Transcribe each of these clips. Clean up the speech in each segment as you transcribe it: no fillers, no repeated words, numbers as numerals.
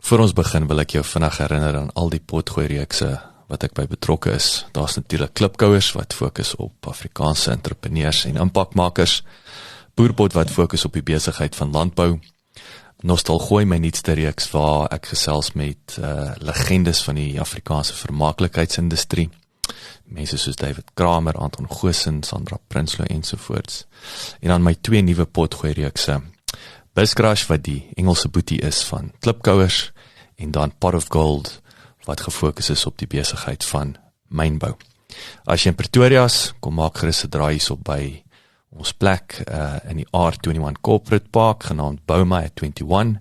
Voor ons begin wil ek jou vinnig herinner aan al die potgooi-reekse wat ek by betrokke is. Daar's natuurlik klipkouers wat fokus op Afrikaanse entrepreneurs en impakmakers, Boerpot wat fokus op die besigheid van landbou, Nostalgooi, my nuutste reeks waar ek gesels met legendes van die Afrikaanse vermaaklikheidsindustrie, mense soos David Kramer, Anton Goosen, Sandra Prinsloo ensovoorts. En dan my 2 nuwe potgooi-reekse, Buzzcrash wat die Engelse boetie is van klipkouers, en dan Pot of Gold wat gefokus is op die besigheid van mynbou. As jy in Pretoria is, kom maak gerus 'n draai hierop by ons plek in die R21 Corporate Park, genaamd Bouma at 21,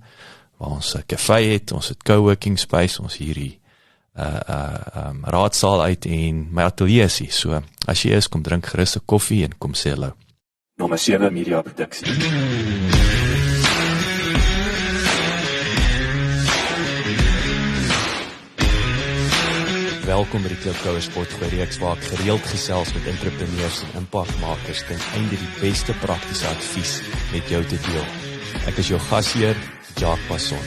waar ons 'n café het, ons het coworking space, ons hierdie raadsaal uit en my atelier is hier. So, as jy is, kom drink gerus 'n koffie en kom sê hallo. Nommer 7 Media Produksie. Welkom by die Klipkouers potgooi-reeks waar ek gereeld gesels met entrepreneurs en impakmakers ten einde die beste praktiese advies met jou te deel. Ek is jou gasheer, Jacques Passon.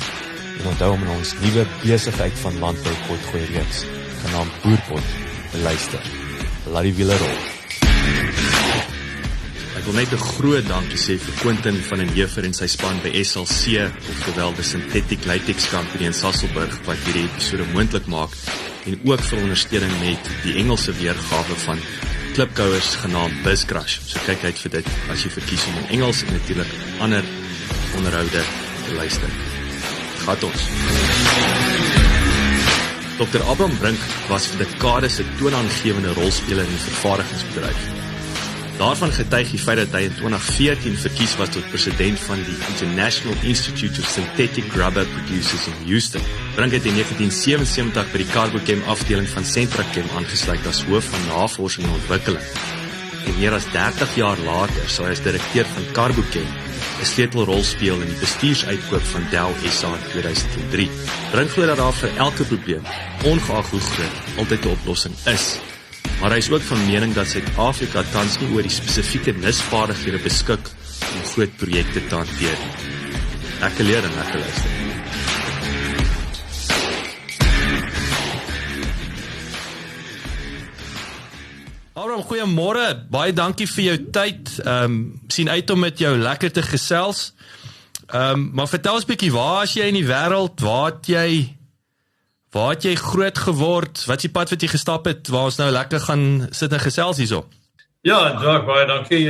En onthou om in ons nuwe besigheid van landbou potgooi-reeks, genaamd Boerpot, te luister. Laat die wiele rol. Ek wil net 'n groot dankie sê vir Quentin van den Heever en sy span by SLC, oftewel die Synthetic Latex Company in Sasolburg, wat hierdie episode moontlik maak, en ook vir ondersteuning met die Engelse weergawe van klipkouers genaamd Buzzcrash. So kyk uit vir dit as jy verkies om in Engels en natuurlik ander onderhoude te luister. Gaat ons. Dr. Abraham Brink was vir dekades 'n toonaangewende rolspeler in die vervaardigingsbedryf. Daarvan getuig die feit dat hy in 2014 verkies was tot president van die International Institute of Synthetic Rubber Producers in Houston. Brink het in 1977 by die Carbochem afdeling van Centrachem aangesluit as hoof van navorsing en ontwikkeling. En meer as 30 jaar later sou hy as direkteur van Carbochem 'n sleutelrol speel in die bestuursuitkoop van Dow SA in 2003. Brink glo dat daar vir elke probleem, ongeag hoe groot, altyd 'n oplossing is. Maar hy is ook van mening dat Suid-Afrika tans nie oor die spesifieke nisvaardighede beskik om groot projekte te hanteer. Ek leer en ek luister. Abraham, goeiemôre. Baie dankie vir jou tyd. Sien uit om met jou lekker te gesels. Maar vertel ons 'n bietjie, waar is jy in die wêreld? Waar het jy groot geword? Wat is die pad wat jy gestap het, waar ons nou lekker gaan sit en gesels hierso? Ja, Jacques, baie dankie.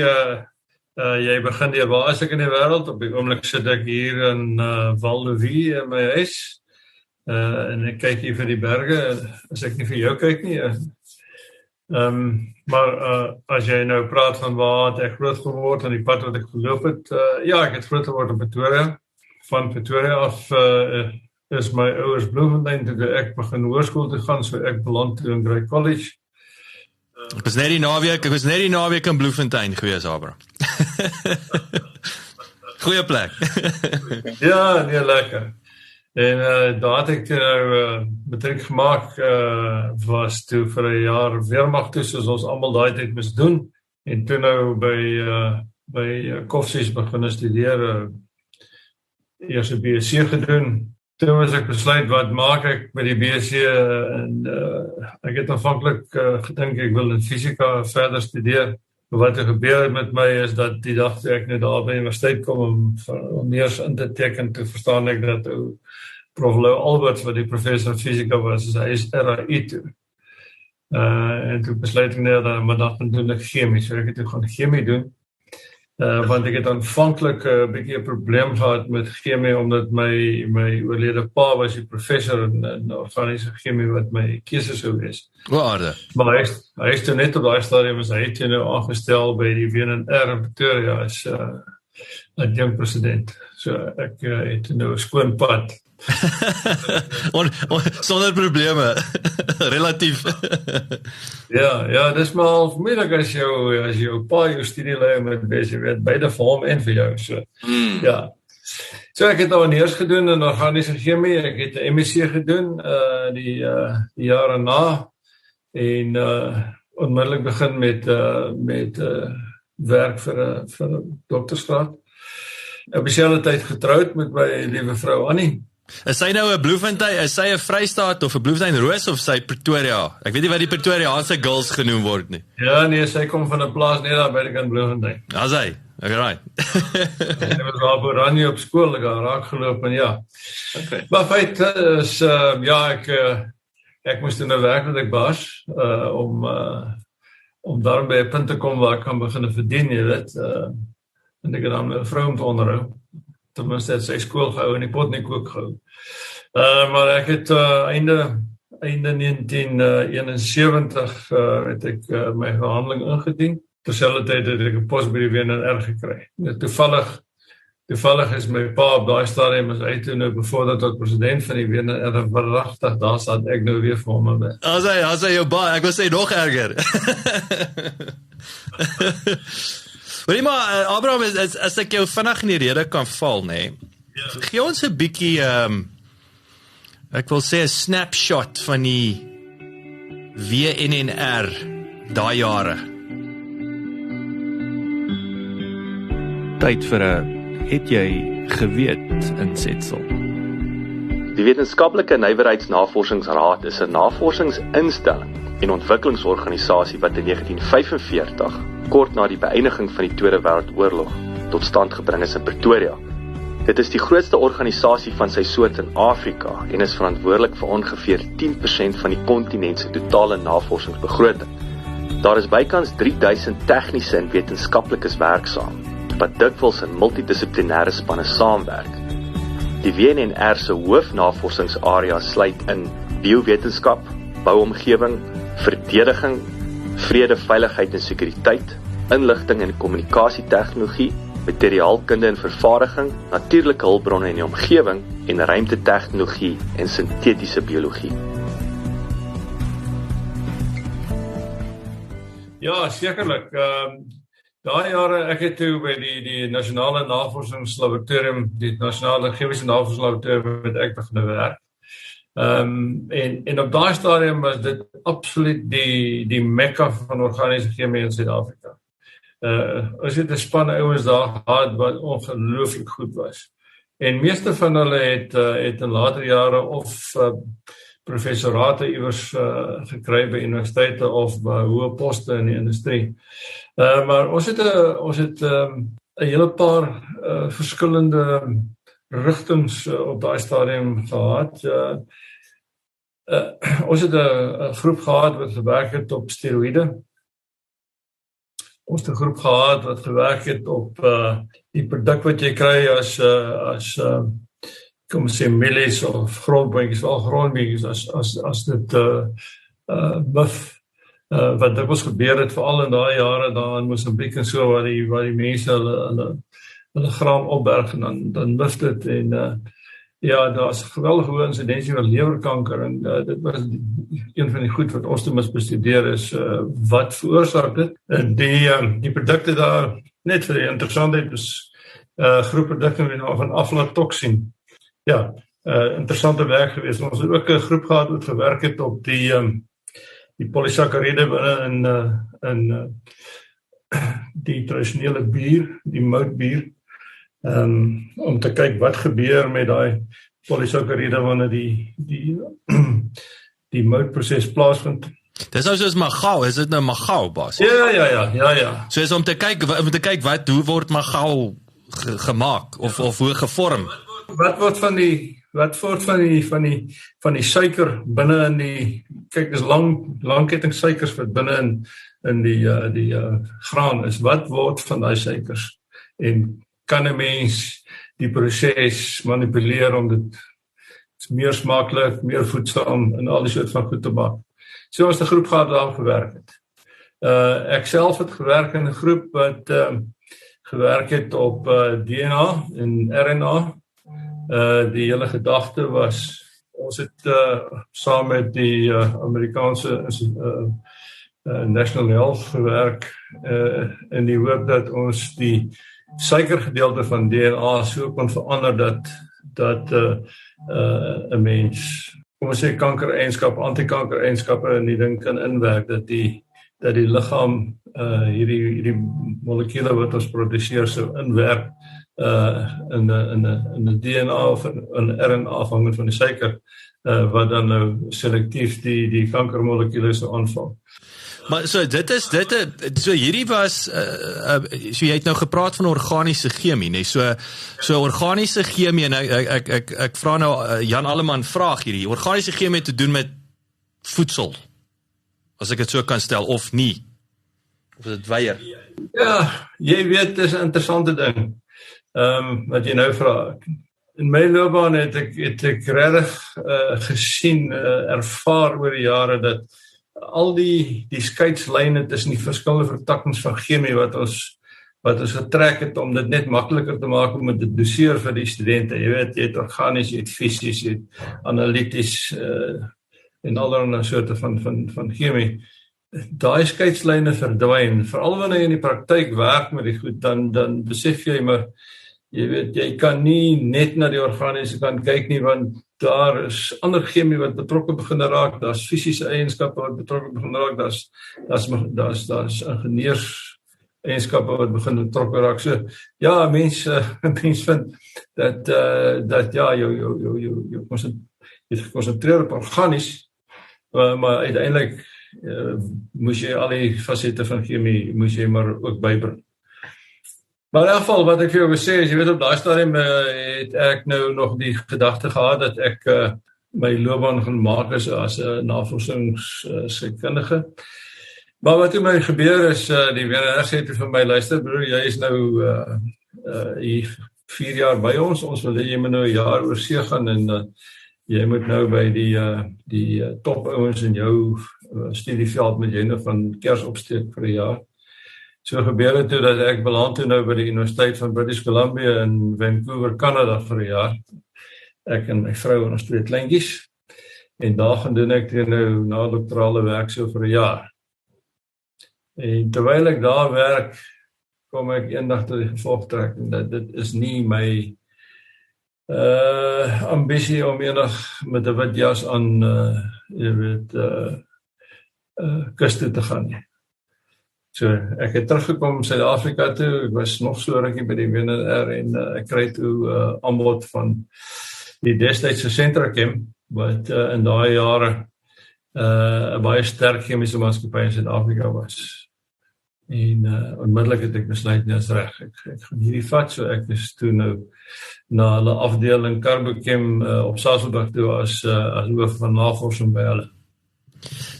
Jy begin deur, waar is ek in die wêreld? Op die oomblik sit ek hier in Val-de-Vie in my huis. En ek kyk hier vir die berge, as ek nie vir jou kyk nie. Maar as jy nou praat van waar het ek groot geword en die pad wat ek geloop het, ja, ek het groot geword in Pretoria. Van Pretoria af is my ouers Bloemfontein toe ek begin hoërskool te gaan, so ek beland toe in Grey College. Ek was net die naweek in Bloemfontein gewees, Abraham. Goeie plek. Ja, nee, lekker. En daar het ek nou matriek gemaak, was toe vir 'n jaar weermag toe, soos ons almal daai tyd moes doen. En toe nou by Koffsies begin studeer, eers 'n BSc gedoen. Toe was ek besluit, wat maak ek met die BSc, en ek het aanvanklik gedink ek wil in fisika verder studeer. Wat er gebeur het met my is dat die dag toe ek nou daar by die universiteit kom om eers in te teken, toe verstaan ek dat Prof. Lou Alberts, wat die professor fisika was, hy is RAI toe. En toe besluit ek net, maar dan doen ek chemie, so ek het toe gaan chemie doen. Want ek het aanvanklik 'n bietjie 'n probleem gehad met chemie, omdat my oorlede pa was die professor in organiese chemie wat my keuse sou wees. Waarde. Maar hy is toe net op daai stadium, hy het nou aangestel by die WNR in Pretoria as adjunkt president. So ek het nou 'n skoon pad. Sonder probleme, relatief. Ja, dis maar al moeilik as jou pa jou studielei met besig weet, beide vir hom en vir jou, so. Ja. So ek het al eers gedoen in organiese chemie, ek het 'n MSc gedoen, die jare na, en onmiddellik begin met werk vir 'n doktersgraad. Op dieselfde tyd getroud met my liewe vrou Annie. Is sy nou 'n Bloemfontein, is sy 'n Vrystaat of 'n Bloemfontein Roos of sy Pretoria? Ek weet nie wat die Pretoriaanse girls genoem word nie. Ja, nee, sy kom van 'n plaas net daar by die kant Bloemfontein. As hy, alright. Sy was daar op Oranje op skool, ek het raak geloop en ja. Okay. Maar feit is, ek moes in 'n werk met ek baas, om daarom by 'n punt te kom waar ek kan begin verdien, jy weet, en ek het dan 'n vrou om te onderhou. Tenminste het sy skool gehou en die pot nie kook gehou. Maar ek het einde 1971 het ek my verhandeling ingedien. Terselfdertyd het ek 'n pos by die WNR gekry. Toevallig is my pa op daai stadium as hy toe nou bevorder tot president van die WNR verragtig, daar sat ek nou weer vir hom by. As hy jou ba, ek wil sê nog erger. Hoorie maar, Abraham, as ek jou vinnig in die rede kan val, nee. Ja. Gee ons 'n bietjie, ek wil sê 'n snapshot van die WNR daai jare. Tyd vir 'n het jy geweet insetsel. Die Wetenskaplike Nywerheidsnavorsingsraad is 'n navorsingsinstelling en ontwikkelingsorganisasie wat in 1945, kort na die beëindiging van die Tweede Wêreldoorlog, tot stand gebring is in Pretoria. Dit is die grootste organisasie van sy soort in Afrika en is verantwoordelik vir ongeveer 10% van die kontinent se totale navorsingsbegroting. Daar is bykans 3000 tegniese en wetenskaplikes werksaam, wat dikwels in multidissiplinêre spanne saamwerk. Die WNR se hoofnavorsingsarea sluit in biowetenskap, bouomgewing, verdediging, vrede, veiligheid en sekuriteit, inligting en kommunikasietegnologie, materiaalkunde en vervaardiging, natuurlike hulpbronne en die omgewing en ruimtetegnologie en sintetiese biologie. Ja, sekerlik. Daai jare, ek het toe by die Nasionale Navorsingslaboratorium, die Nasionale Chemiese Navorsingslaboratorium met ek begin werk. En op daai stadium was dit absoluut die mekka van organiese chemie in Suid-Afrika. Ons het 'n span ouens daar gehad wat ongelooflik goed was. En meeste van hulle het in later jare of professorate iewers gekry by universiteite of by hoë poste in die industrie. Maar ons het 'n hele paar verskillende rigtings op daai stadium gehad. Ons het 'n groep gehad wat gewerk het op steroïde. Ons het 'n groep gehad wat gewerk het op die produk wat jy kry as kom ons sê mielies of grondboontjies, al grondboontjies as dit bif. Wat dikwels gebeur het veral in daai jare daar in Mosambiek en so waar die mense hulle graan opberg en dan bif dit en ja, daar's geweldige hoë insidensie van lewerkanker en dit was een van die goed wat ons moet bestudeer is wat veroorsaak dit. En die produkte daar, net vir die interessantheid, is groep produkte van aflatoxin. Ja, interessante werk geweest. Ons het ook 'n groep gehad wat gewerk het op die polysakkariede binne in die tradisionele bier, die moutbier. Om te kyk wat gebeur met daai polysakkariede wanneer die moutproses plaasvind. Dis nou soos magau, is dit nou magau, Bas? Ja. So is om te kyk hoe word magau gemaak of hoe gevorm? Wat word van die suiker binne in die kyk dis langketting suikers wat binne in die graan is. Wat word van daai suikers? En kan 'n mens die proses manipuleer om dit meer smaaklik, meer voedsaam en al die soort van goed te maak. So ons 'n groep gehad daar gewerk het. Ek self het gewerk in 'n groep wat gewerk het op DNA en RNA. Die hele gedagte was, ons het saam met die Amerikaanse National Health gewerk in die hoop dat ons die suikergedeelte van DNA so kon verander dat 'n mens, kom ons sê kankereienskappe, antikankereienskappe in die ding kan inwerk, dat die die liggaam hierdie molekule wat ons produseer sou inwerk in 'n DNA of in RNA afhangend van die suiker wat dan nou selektief die kankermolekule sou aanval. Maar so so hierdie was so jy het nou gepraat van organiese chemie, nee, so organiese chemie en ek vra nou Jan Alleman vraag hierdie. Organiese chemie het te doen met voedsel. As ek dit so kan stel of nie. Of is dit weier? Ja, jy weet, dis 'n interessante ding. Wat jy nou vra. In my loopbaan het ek regtig gesien, ervaar oor die jare dat al die skeidslyne tussen die verskillende vertakkings van chemie wat ons getrek het om dit net makliker te maak om dit te doseer vir die studente. Jy weet, jy het organies, jy het fisies, jy het analities en allerlei soorte van chemie. Daai skeidslyne verdwyn, veral wanneer jy in die praktyk werk met die goed, dan besef jy maar, jy weet, jy kan nie net na die organiese kant kyk nie, want daar is ander chemie wat betrokke begin raak, daar's fisiese eienskappe wat betrokke begin raak, daar's ingenieurseienskappe wat begin betrokke raak. So ja, mense vind dat ja, jy gekonsentreer op organies, maar uiteindelik moes jy al die fasette van chemie moes jy maar ook bybring. Maar in elk geval, wat ek vir jou wil sê, is, jy weet, op daai stadium het ek nou nog die gedagte gehad dat ek my loopbaan gaan maak as 'n navorsingskundige. Maar wat toe my gebeur is, die WNR sê toe vir my, luister broer, jy is nou hier 4 jaar by ons wil hê jy moet nou 1 jaar oor see gaan en jy moet nou by die top ouens in jou studieveld met jy nou van kers opsteek vir 1 jaar. So gebeur het toe dat ek beland toe nou by die Universiteit van British Columbia in Vancouver, Canada vir 1 jaar. Ek en my vrou en ons 2 kleintjies. En daar gaan doen ek toe nou na doktorale werk so vir 1 jaar. En terwyl ek daar werk, kom ek eendag tot die gevolgtrekking dat dit is nie my ambisie om eendag met 'n wit jas aan, jy weet, kus toe te gaan nie. So, ek het teruggekom Suid-Afrika toe, ek was nog so rukkie by die WNR en ek kry toe aanbod van die destydse Sentrachem, wat in daai jare 'n baie sterk chemiese maatskappy in Suid-Afrika was. En onmiddellik het ek besluit, nee, is reg, ek gaan hierdie vat, so ek is toe nou na hulle afdeling Carbochem op Sasolburg toe as hoof van navorsing by hulle.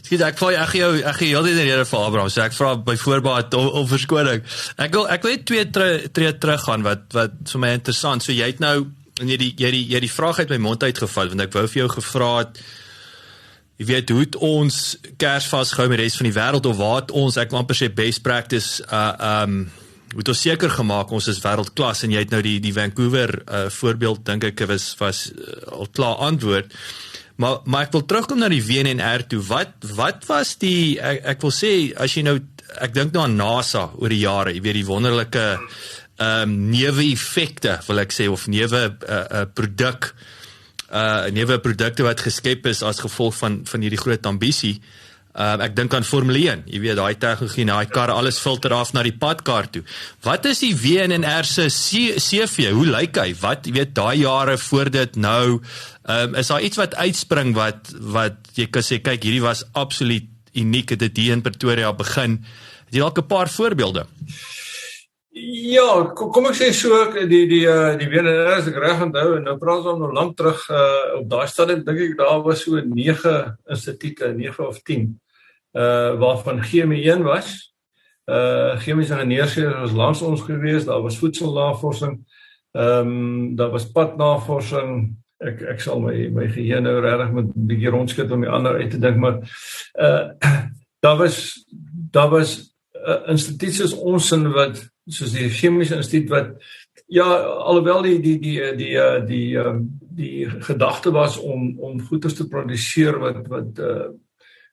Skiet, ek gee jou heel die rede vir Abraham, so ek vra by voorbaat om verskoning. Ek wil net 2 tree terug gaan wat vir my interessant. So jy het nou en jy die vraag uit my mond uitgeval, want ek wou vir jou gevra het, jy weet, hoe het ons Kersfees gehou met die res van die wêreld, of waar het ons, ek wil amper sê best practice, hoe het ons seker gemaak, ons is wêreldklas, en jy het nou die Vancouver voorbeeld, dink ek, was al klaar antwoord. Maar ek wil terugkom na die WNR toe. Wat was die, ek wil sê, as jy nou, ek dink nou aan NASA oor die jare, jy weet die wonderlike newe-effekte, wil ek sê, of newe-produkte wat geskep is as gevolg van hierdie groot ambisie. Ek dink aan Formule 1, jy weet, daai tegnologie, daai kar, alles filter af na die padkar toe. Wat is die WNR se CV? Hoe lyk hy? Wat, jy weet, daai jare voor dit nou, is daar iets wat uitspring wat jy kan sê, kyk, hierdie was absoluut uniek, het dit hier in Pretoria begin. Het jy dalk 'n paar voorbeelde? Ja, kom ek sê so, die WNR as ek reg onthou, en nou praat ons nog lank terug, op daai stadium dink ek, daar was so 9 instituute, 9 of 10, waarvan chemie 1 was. Chemiese ingenieurswese was langs ons gewees, daar was voedselnavorsing, daar was padnavorsing, ek sal my geheue nou regtig met 'n bietjie rondskit om die ander uit te dink, maar daar was instituut soos ons in wat, soos die chemiese instituut wat, ja, alhoewel die gedagte was om goeders te produseer wat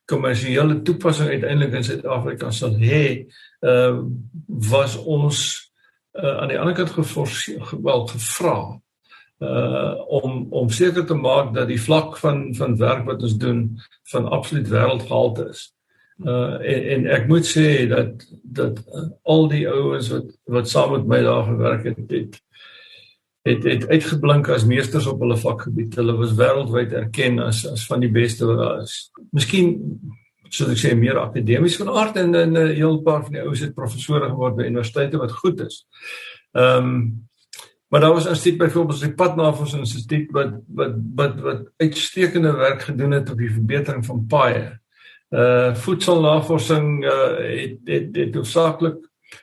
kommersiële toepassing uiteindelik in Suid-Afrika sal hê, was ons aan die ander kant gevra om seker te maak dat die vlak van werk wat ons doen van absoluut wêreldgehalte is. En ek moet sê dat al die ouens wat saam met my daar gewerk het uitgeblink as meesters op hulle vakgebied. Hulle was wêreldwyd erken as van die beste wat daar is. Miskien, soos ek sê, meer akademies van aard en 'n heel paar van die ouens het professore geword by universiteite wat goed is. Maar daar was 'n instituut byvoorbeeld die Padnavorsingsinstituut wat uitstekende werk gedoen het op die verbetering van paaie. Voedselnavorsing het hoofsaaklik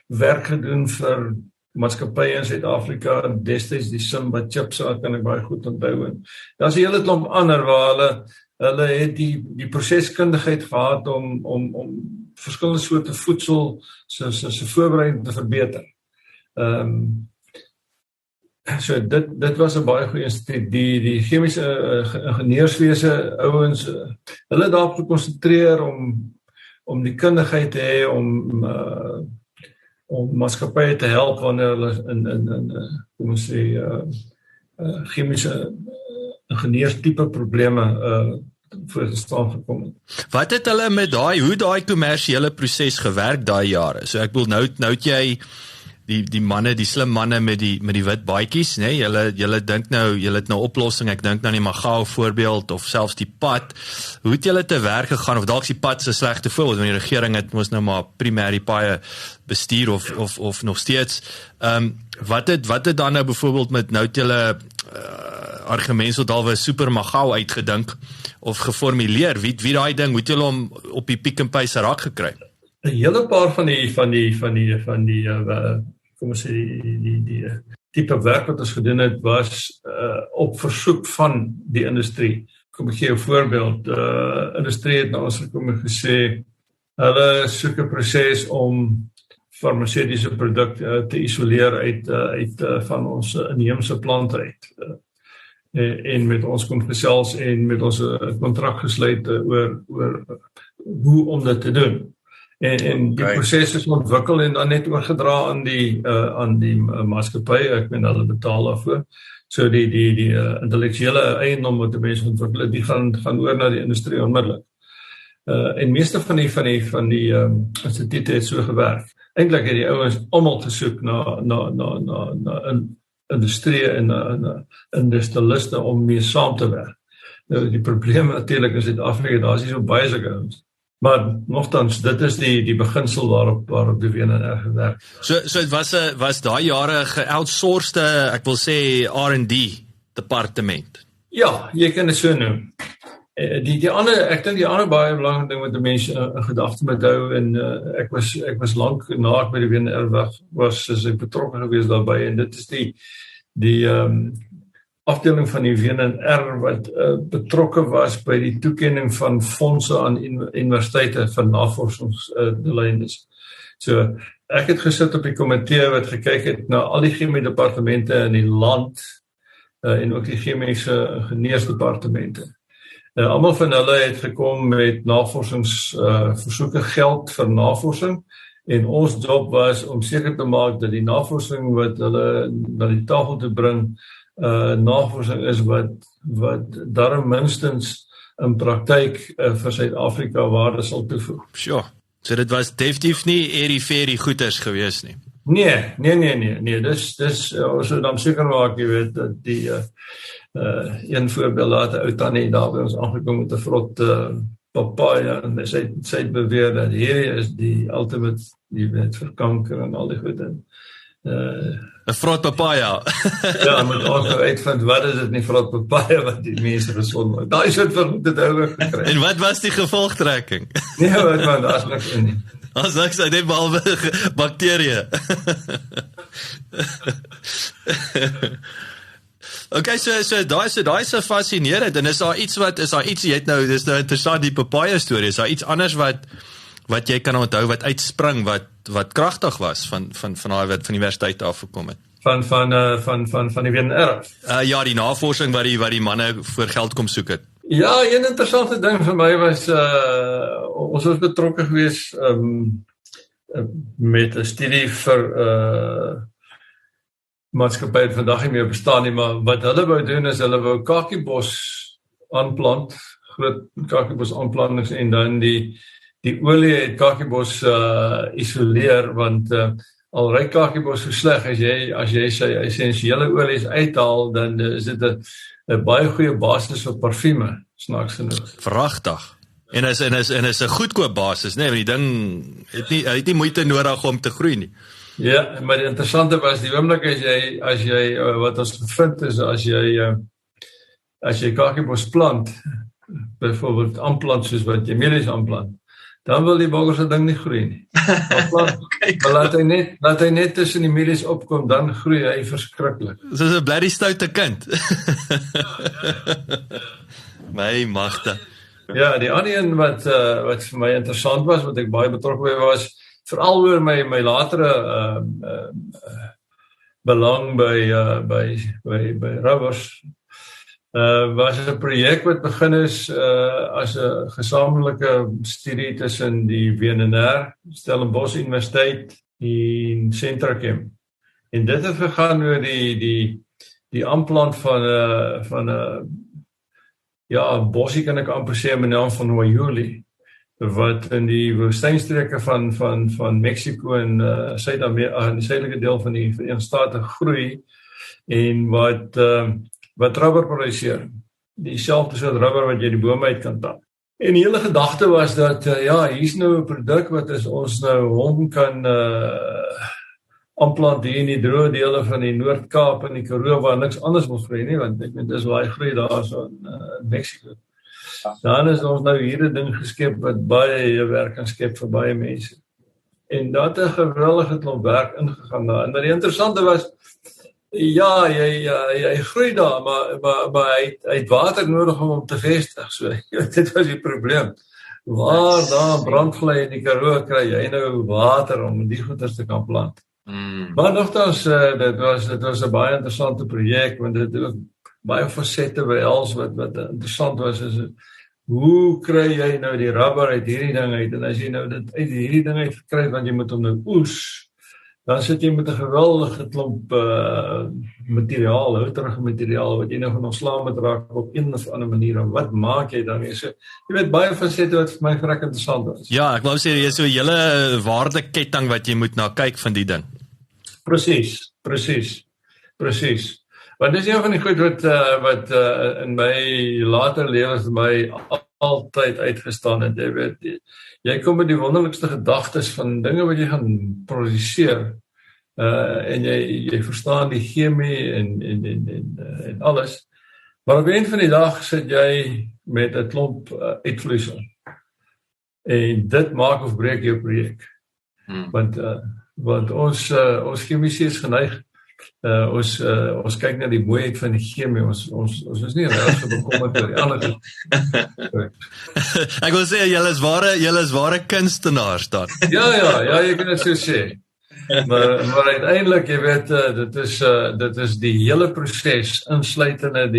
werk gedoen vir maatskappye in Suid-Afrika, destyds die Simba chips, kan ek baie goed onthou. Daar's 'n hele klomp ander waar hulle het die proseskundigheid gehad om verskillende soorte voedsel se voorbereiding te verbeter. So dit was 'n baie goeie instituut. Die chemiese ingenieurswese ouens, hulle daarop gekonsentreer om die kundigheid te hê om maatskappye te help wanneer hulle in kom ons sê chemiese ingenieurstipe probleme voorgestaan gekom het. Wat het hulle met hoe daai kommersiële proses gewerk daai jare? So ek bedoel nou het jy die manne, die slim manne met die wit baadjies, né? Julle dink nou, julle het nou oplossing. Ek dink nou die Magao voorbeeld of selfs die pad. Hoe het julle te werk gegaan of dalk die pad se slegte voorbeeld want die regering het mos nou maar primêr die paaie bestuur of nog steeds. Wat het dan nou byvoorbeeld met nou het julle argumente so dalwe super Magao uitgedink of geformuleer? Wie daai ding moet julle hom op die Pick n Pay se rak gekry? 'n hele paar van die kom ons sê die tipe werk wat ons gedoen het was op versoek van die industrie. Kom ek gee 'n voorbeeld. Industrie het na ons gekom en gesê hulle soek 'n proses om farmaseutiese produkte te isoleer uit van ons inheemse plante uit. En met ons kom gesels en met ons kontrak gesluit oor hoe om dit te doen. En die proses is ontwikkel en dan net oorgedra aan die maatskappy. Ek meen hulle betaal daarvoor. So die intellektuele eiendom wat die mense ontwikkel, die gaan oor na die industrie onmiddellik. En meeste van die instituute het so gewerk. Eintlik het die ouens almal gesoek na industrie en industrialiste om mee saam te werk. Nou die probleem natuurlik in Suid-Afrika, daar is nie so baie sulke ouens. Maar nogtans, dit is die beginsel waarop die WNR gewerk. So het was daai jare geoutsourced, ek wil sê R&D departement. Ja, jy kan dit so noem. Ek dink die ander baie belangrike ding wat die mense in gedagte moet hou en ek was lank na ek by die WNR was ek betrokke gewees daarbey en dit is die afdeling van die WNR wat betrokke was by die toekenning van fondse aan universiteite vir navorsingsdoeleindes. So ek het gesit op die komitee wat gekyk het na al die chemie departemente in die land en ook die chemiese ingenieursdepartemente. Almal van hulle het gekom met navorsingsversoeke geld vir navorsing en ons job was om seker te maak dat die navorsing wat hulle na die tafel te bring navorsing is wat daarom minstens in praktyk vir Suid-Afrika waarde sal toevoeg. Sure. So dit was definitief nie airy-fairy goeders gewees nie. Nee, dis ons moet dan seker maak, jy weet, dat die een voorbeeld later ou tannie daar by ons aangekom met 'n vrot papaja en sy het beweer dat hierdie is die ultimate, jy weet, vir kanker en al die goed en 'n vrot papaja. Ja, moet ons nou uitvind wat is dit nie vrot papaja wat die mense gesond maak. Daai soort van dit ouer gekry. En wat was die gevolgtrekking? Nee, wat man, daar's niks in nie. As niks uit net behalwe bakterieë. Okay, so daai is fascinerend en is daar iets jy het nou, dis nou interessant die papaja storie, is daar iets anders wat jy kan onthou wat uitspring wat kragtig was van daai wat van universiteit af gekom het? Van die WNR. Ja, die navorsing wat die manne voor geld kom soek het. Ja, een interessante ding vir my was ons was betrokke gewees met 'n studie vir maatskappy wat vandag nie meer bestaan nie, maar wat hulle wou doen is hulle wou kakiebos aanplant, groot kakiebos aanplantings en dan die die olie het kakiebos isoleer, want al ry kakiebos so sleg, as jy sy essensiële olies uithaal, dan is dit 'n baie goeie basis vir parfume, snaaks genoeg. Vragtig. En is 'n goedkoop basis, nee, want die ding het nie moeite nodig om te groei nie. Ja, maar die interessante was, die oomblik as jy wat ons gevind is, as jy kakiebos plant, byvoorbeeld aanplant soos wat jy mielies aanplant, dan wil die boggers dat ding nie groei nie. Maar laat hy net tussen die mielies opkom, dan groei hy verskriklik. Soos 'n blerrie stoute kind. My magte. Ja, die ander een wat vir my interessant was, wat ek baie betrokke by was, veral oor my latere belang by rubbers, was 'n projek wat begin is as 'n gesamentlike studie tussen die WNR, Stellenbosch Universiteit en Sentrachem. En dit het gegaan oor die aanplant van 'n bossie, kan ek amper sê, met die naam van Wayuli, wat in die woestynstreke van Mexico en Suid-Amerika, in die suidelike deel van die Verenigde State groei, en wat rubber produseer. Dieselfde soort rubber wat jy die bome uit kan tap. En die hele gedagte was dat, hier's nou 'n produk wat ons nou hom kan aanplant hier in die droë dele van die Noord-Kaap en die Karoo, waar niks anders wil groei nie, want ek weet, dis waar hy groei daar so in Mexico. Dan is ons nou hier 'n ding geskep wat baie werk kan skep vir baie mense. En dat 'n geweldige klomp werk ingegaan daar. En die interessante was, ja, jy groei daar, maar hy het water nodig om te vestig. So, dit was die probleem. Waar daar brandvlei in die Karoo kry jy nou water om die goeders te kan plant. Maar nogtans, dit was 'n baie interessante projek, want dit het ook baie fasette behels wat interessant was, is hoe kry jy nou die rubber uit hierdie ding uit, en as jy nou dit uit hierdie ding uit kry, want jy moet hom nou oes, dan sit jy met 'n geweldige klomp materiaal, houterige materiaal, wat jy nou gaan ontslaan moet raak op een of ander manier, en wat maak jy daarmee? So, jy weet, baie fasette wat vir my vrek interessant was. Ja, ek wou sê, jy is so 'n hele waardeketting wat jy moet na kyk van die ding. Presies. Want dis een van die goed wat in my later lewe vir my altyd uitgestaan het. Jy weet, jy kom met die wonderlikste gedagtes van dinge wat jy gaan produseer, en jy verstaan die chemie en alles. Maar op een van die dag sit jy met 'n klomp uitvloeisel. En dit maak of breek jou projek. Want ons chemici is geneig, ons kyk na die mooiheid van die chemie, ons is nie regtig so bekommerd oor die ander. Ek wil sê, julle is ware kunstenaars dan. Ja, jy kan dit so sê. Maar uiteindelik, jy weet, dit is die hele proses, insluitende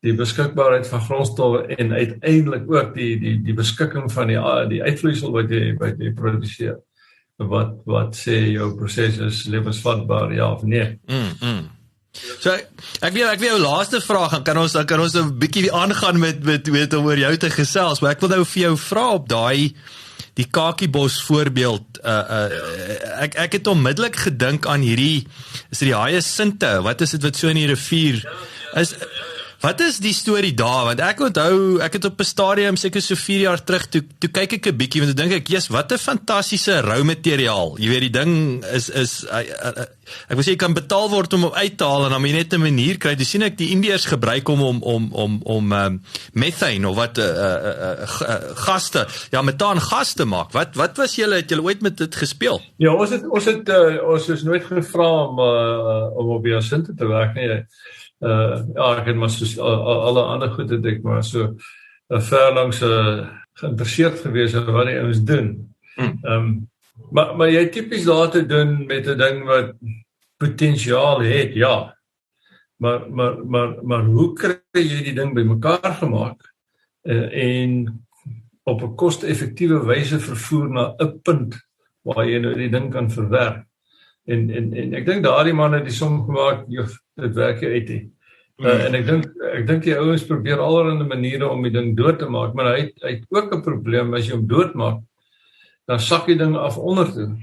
die beskikbaarheid van grondstowwe en uiteindelik ook die beskikking van die uitvloeisel wat jy produseer. Wat sê jou proses is lewensvatbaar, ja of nee? So, ek wil jou laaste vraag, dan kan ons 'n bietjie aangaan met om oor jou te gesels, maar ek wil nou vir jou vra op die kakiebos voorbeeld. Ek het onmiddellik gedink aan hierdie, is dit die hyacinte, wat is dit wat so in die rivier is? Wat is die storie daar? Want ek onthou, ek het op 'n stadium, seker so 4 jaar terug, toe kyk ek 'n bietjie, want toe dink ek, yes, wat 'n fantastiese rou-materiaal. Jy weet, die ding is ek wil sê, jy kan betaal word om uit te haal, en dan moet jy net 'n manier kry. Toe sien ek die Indiërs gebruik om methane, of wat, gaste, methaan gaste maak. Wat was het julle ooit met dit gespeel? Ja, ons is nooit gevra om op hyacinte te werk nie. Ek het maar soos alle ander goed het ek maar so ver langs geïnteresseerd gewees in wat die ouens doen. Maar jy tipies daar te doen met 'n ding wat potensiaal het, ja. Maar hoe kry jy die ding bymekaar gemaak en op 'n koste-effektiewe wyse vervoer na 'n punt waar jy nou die ding kan verwerk? En ek dink daardie man het die som gemaak, dit werk jy uit nie. En ek dink die ouens probeer allerlei maniere om die ding dood te maak, maar hy het ook 'n probleem as jy hom doodmaak, dan sak die ding af onder toe.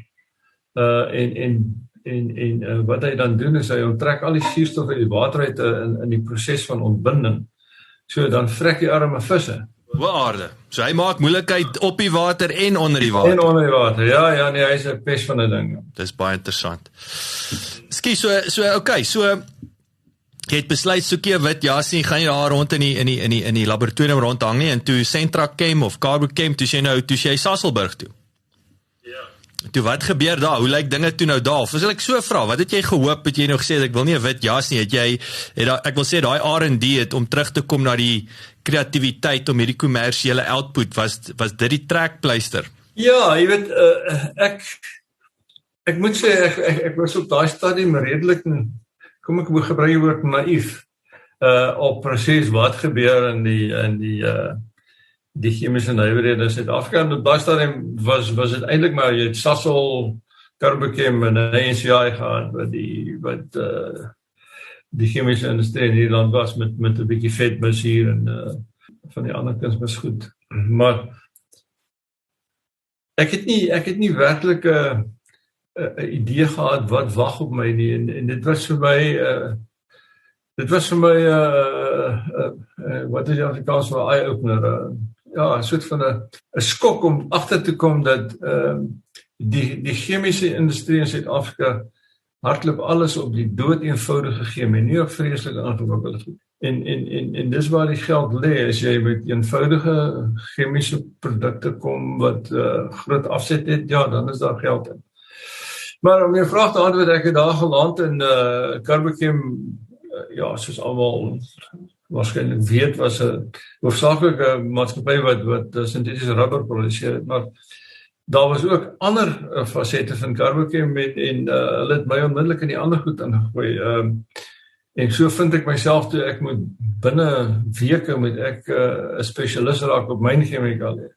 En wat hy dan doen is hy onttrek al die suurstof uit die water uit in die proses van ontbinding. So dan vrek die arme visse. Waarde. So hy maak moeilikheid op die water en onder die water. En onder die water. Ja, nee, hy is 'n pes van 'n ding. Dis baie interessant. Skie, so jy het besluit soekie wit jasie, gaan jy daar rond in die laboratorium rondhang nie, en toe Sentrachem of Carbochem, toe jy Sasolburg toe. Toe wat gebeur daar? Hoe lyk dinge toe nou daar? Of as ek so vra, wat het jy gehoop? Het jy nou gesê ek wil nie 'n wit jas nie? Ek wil sê daai R&D het om terug te kom na die kreatiwiteit om hierdie kommersiële output was dit die trekpleister? Ja, jy weet ek moet sê ek was op daai stadium redelik, kom ek gebruik die woord naïef op presies wat gebeur in die chemiese nywerhede in Suid-Afrika. En op daai stadium was dit eintlik maar jy het Sasol, Carbochem en NCI gehad wat die chemiese industrie in Nederland was met 'n bietjie vetmis hier en van die ander kuns was goed. Maar ek het nie werklik 'n idee gehad wat wag op my nie, en dit was vir my wat is die Afrikaans vir eye-opener, ja, 'n soort van 'n skok om agter te kom dat die chemiese industrie in Suid-Afrika hardloop alles op die dood-eenvoudige chemie, nie op vreeslike ingewikkelde goed. En dis waar die geld lê, as jy met eenvoudige chemiese produkte kom wat groot afset het, ja, dan is daar geld in. Maar om jou vraag te antwoord, ek het daar geland in Carbochem, ja, soos almal waarskynlik weet, was 'n hoofsaaklike maatskappy wat sintetiese rubber produseer het, maar daar was ook ander fasette van Carbochem en hulle het my onmiddellik in die ander goed ingegooi. En so vind ek myself toe ek moet binne weke moet ek 'n spesialis raak op mynchemikalieë.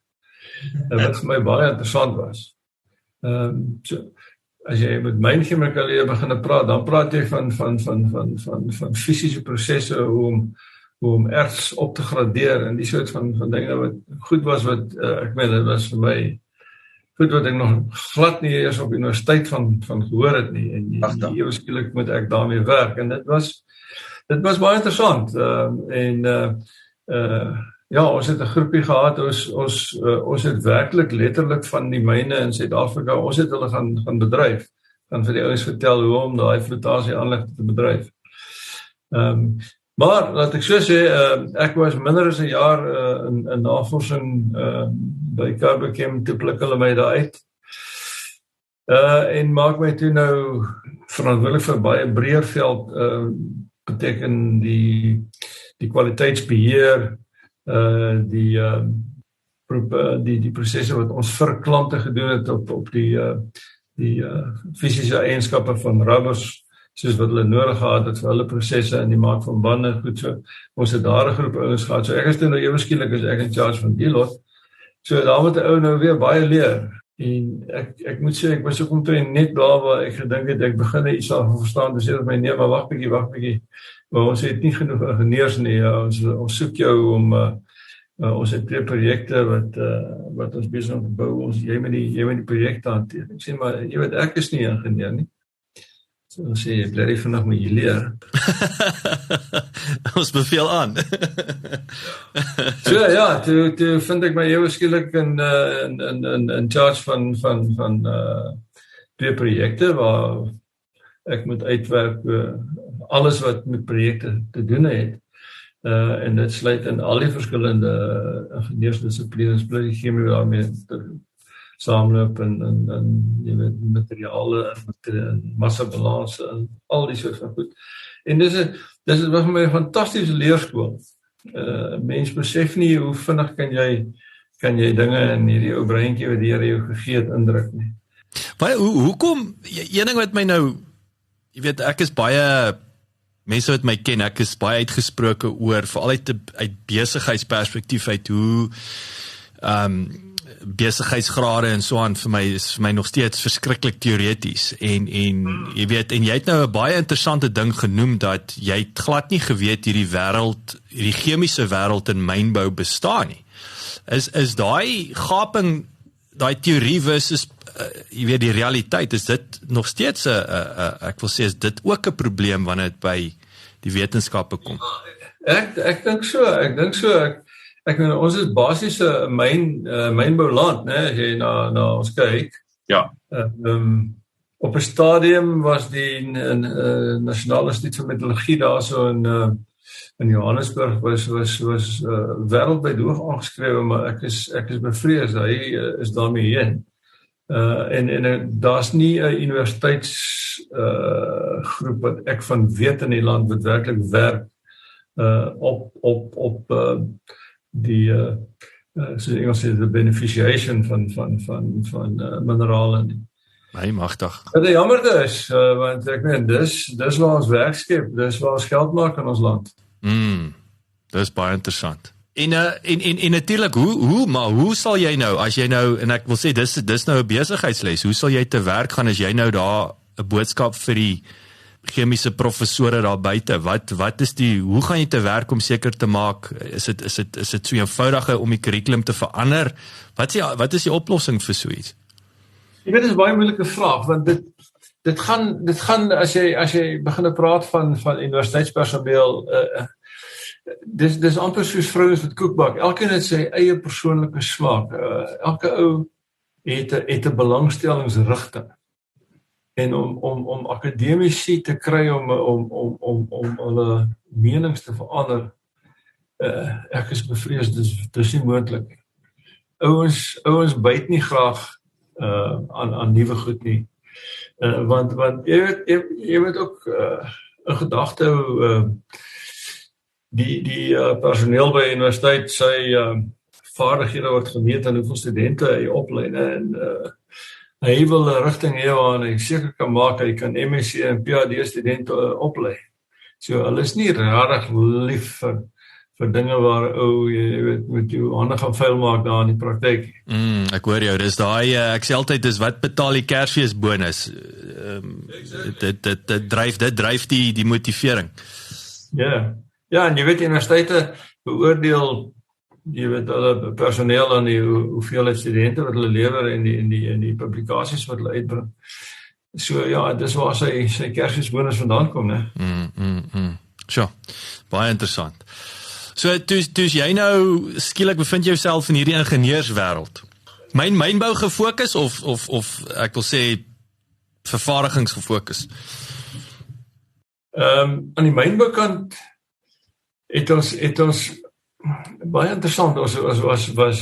Wat vir my baie interessant was. So as jy met mynchemikalieë begin praat, dan praat jy van fisiese prosesse om erts op te gradeer en die soort van dinge wat goed was wat ek meen dit was vir my goed wat ek nog glad nie eers op universiteit van gehoor het nie, en ewe skielik moet ek daarmee werk, en dit was baie interessant. Ja, ons het 'n groepie gehad, ons het werklik letterlik van die myne in Suid-Afrika, ons het hulle gaan bedryf, gaan vir die ouens vertel hoe om daai flotasie aanlegte te bedryf. Maar laat ek so sê, ek was minder as 'n jaar in navorsing by Carbochem, toe pluk hulle my daar uit. En maak my toe nou verantwoordelik vir baie breër veld, beteken die kwaliteitsbeheer, die prosesse wat ons vir klante gedoen het op die fisiese eienskappe van rubbers, soos wat hulle nodig gehad het vir hulle prosesse en die maak van bande goed. So ons het daar 'n groep ouens gehad. So ek is toe nou ewe skielik as ek in charge van die lot. So daar moet 'n ou nou weer baie leer. En ek moet sê ek was ook omtrent net daar waar ek gedink het ek begin iets al verstaan. Dus sê my nee, maar wag bietjie. Maar ons het nie genoeg ingenieurs nie. Ons soek jou om ons het 2 projekte wat ons besig om te bou. Jy moet die projekte hanteer. Ek sê maar jy weet ek is nie ingenieur nie. So dan sê jy bly vandag moet jy leer. Ons beveel aan. So ja, toe vind ek my ewe skielik in charge van 2 projekte waar ek moet uitwerk alles wat met projekte te doen het. En dit sluit in al die verskillende ingenieursdissiplines, bly chemie daarmee saamloop en jy weet materiale en massabalanse en al die soort van goed. En dis is vir my 'n fantastiese leerskool. Mens besef nie hoe vinnig kan jy dinge in hierdie ou breintjie wat die Here jou gegee het indruk nie. Maar hoekom, een ding wat my nou, jy weet ek is baie, mense wat my ken, ek is baie uitgesproke oor, veral uit besigheidsperspektief uit hoe besigheidsgrade en so aan is vir my nog steeds verskriklik teoreties en jy weet, en jy het nou 'n baie interessante ding genoem dat jy het glad nie geweet hierdie chemiese wêreld in mynbou bestaan nie. Is daai gaping daai teorie versus jy weet die realiteit, is dit nog steeds ek wil sê, is dit ook 'n probleem wanneer dit by die wetenskappe kom? Ek dink so. Ek meen, ons is basies 'n mynbouland, né, as jy na ons kyk. Ja. Op 'n stadium was die Nasionale Instituut vir Meteorologie daarso in Johannesburg was wêreldwyd hoog aangeskrewe, maar ek is bevrees hy is daarmee heen. En daar's nie 'n universiteitsgroep wat ek van weet in die land wat werklik werk op die soos Engels sê, the beneficiation van minerale nie. Nee, magtig. Wat jammer is, want ek meen, dis waar ons werk skep, dis waar ons geld maak in ons land. Dis baie interessant. En natuurlik, hoe sal jy nou, as jy nou, en ek wil sê, dis nou 'n besigheidsles, hoe sal jy te werk gaan as jy nou daar 'n boodskap vir die chemiese professore daar buite, wat is hoe gaan jy te werk om seker te maak, is dit so eenvoudig om die kurrikulum te verander? Wat is die oplossing vir so iets? Jy weet, dit is 'n baie moeilike vraag, want dit gaan as jy begin praat van universiteitspersoneel, dis amper soos vrouens met koekbak. Elkeen het sy eie persoonlike smaak. Elke ou het 'n belangstellingsrigting. En om akademici te kry om hulle menings te verander, ek is bevrees, dis nie moontlik nie. Ouens byt nie graag aan nuwe goed nie. Want jy weet ook 'n gedagte hou, die personeel by universiteit, sy vaardighede word gemeet aan hoeveel studente hy oplei, en hy wil 'n rigting hê waarin hy seker kan maak hy kan MSc en PhD studente oplei. So hulle is nie regtig lief vir dinge waar jy weet, met jou hande gaan vuil maak daar in die praktyk. Ek hoor jou, dis daai, ek sê altyd, dis wat betaal die Kersfeesbonus. Dit dryf die motivering. Ja, en jy weet, universiteite beoordeel, jy weet, hulle personeel aan die hoeveelheid studente wat hulle lewer en die publikasies wat hulle uitbring. So ja, dis waar sy Kersfeesbonus vandaan kom, né? Sure, baie interessant. So, toes jy nou skielik bevind jouself in hierdie ingenieurswêreld? Mynbou gefokus of ek wil sê vervaardigingsgefokus? Aan die mynboukant het ons baie interessant, ons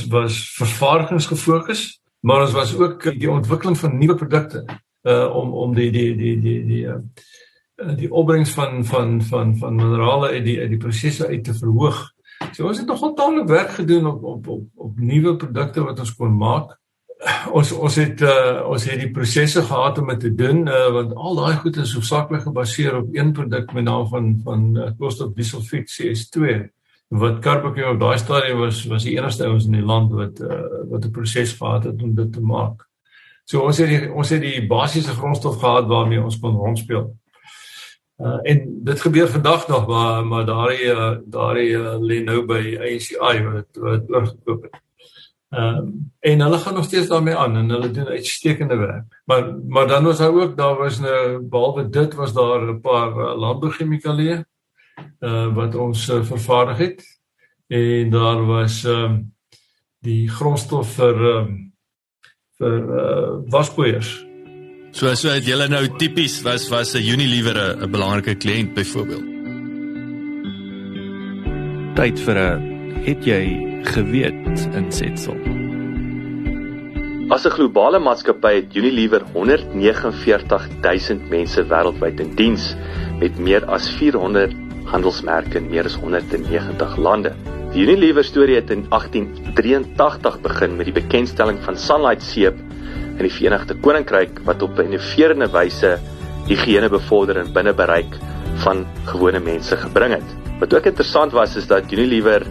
was vervaardigingsgefokus, maar ons was ook die ontwikkeling van nuwe produkte, om die opbrengs van minerale uit die prosesse uit te verhoog. So ons het nogal taamlik werk gedoen op nuwe produkte wat ons kon maak. Ons het die prosesse gehad om dit te doen, want al daai goed is hoofsaaklik gebaseer op een produk met naam van koolstofdieselfiet CS2, wat Carbochem op daai stadium was die enigste ouens in die land wat 'n proses gehad het om dit te maak. So ons het die basiese grondstof gehad waarmee ons kon rondspeel. En dit gebeur vandag nog, maar daardie lê nou by ACI wat oorgekoop het. En hulle gaan nog steeds daarmee aan en hulle doen uitstekende werk. Maar dan was daar was behalwe dit was daar 'n paar landbouchemikalieë wat ons vervaardig het. En daar was die grondstof vir waspoeiers. So het julle nou tipies was 'n Unilever 'n belangrike kliënt byvoorbeeld. Tyd vir 'n het jy geweet insetsel. As 'n globale maatskappy het Unilever 149.000 mense wêreldwyd in diens met meer as 400 handelsmerke in meer as 190 lande. Die Unilever storie het in 1883 begin met die bekendstelling van Sunlight seep in die Verenigde Koninkryk wat op 'n innoverende wyse higiëne bevorder en binne bereik van gewone mense gebring het. Wat ook interessant was is dat Unilever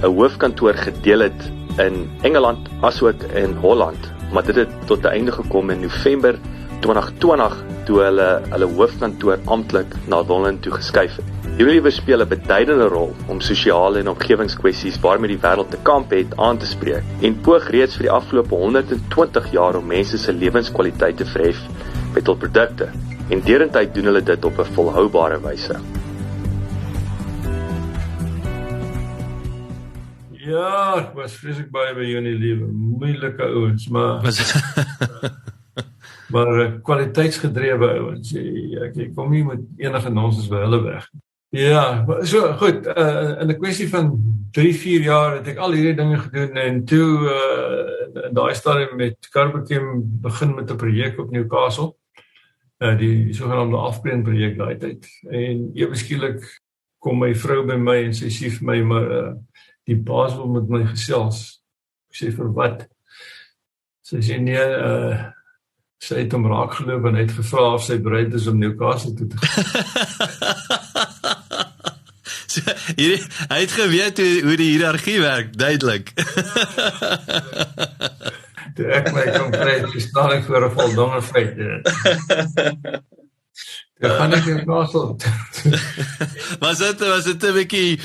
'n hoofkantoor gedeel het in Engeland asook in Holland, maar dit het tot 'n einde gekom in November 2020 toe hulle hoofkantoor amptelik na Londen toe geskuif het. Unilever speel 'n beduidende rol om sosiale en omgewingskwessies waarmee die wêreld te kamp het aan te spreek en poog reeds vir die afgelope 120 jaar om mense se lewenskwaliteit te verhef met hul produkte en derentyd doen hulle dit op 'n volhoubare wyse. Ja, ek was vreeslik baie by Unilever, moeilike ouens, maar kwaliteitsgedrewe ouens. Ek kom nie met enige nonsens by hulle weg. Ja, so goed, in 'n kwessie van 3-4 jaar het ek al hierdie dinge gedoen en toe in daai stadium met Carbochem begin met 'n projek op Newcastle, die sogenaamde afbreek projek daai tyd. En ewe skielik kom my vrou by my en sy sê vir my, maar die baas wil met my gesels. Ek sê vir wat? Sy sê nee, sy het hom raak geloop en het gevra of sy bereid is om Newcastle toe te gaan. So, hy het geweet hoe die hiërargie werk, duidelik. Toe ek my kom kry, staan ek voor 'n voldonge feit. Toe gaan ek Newcastle. Was dit 'n bietjie,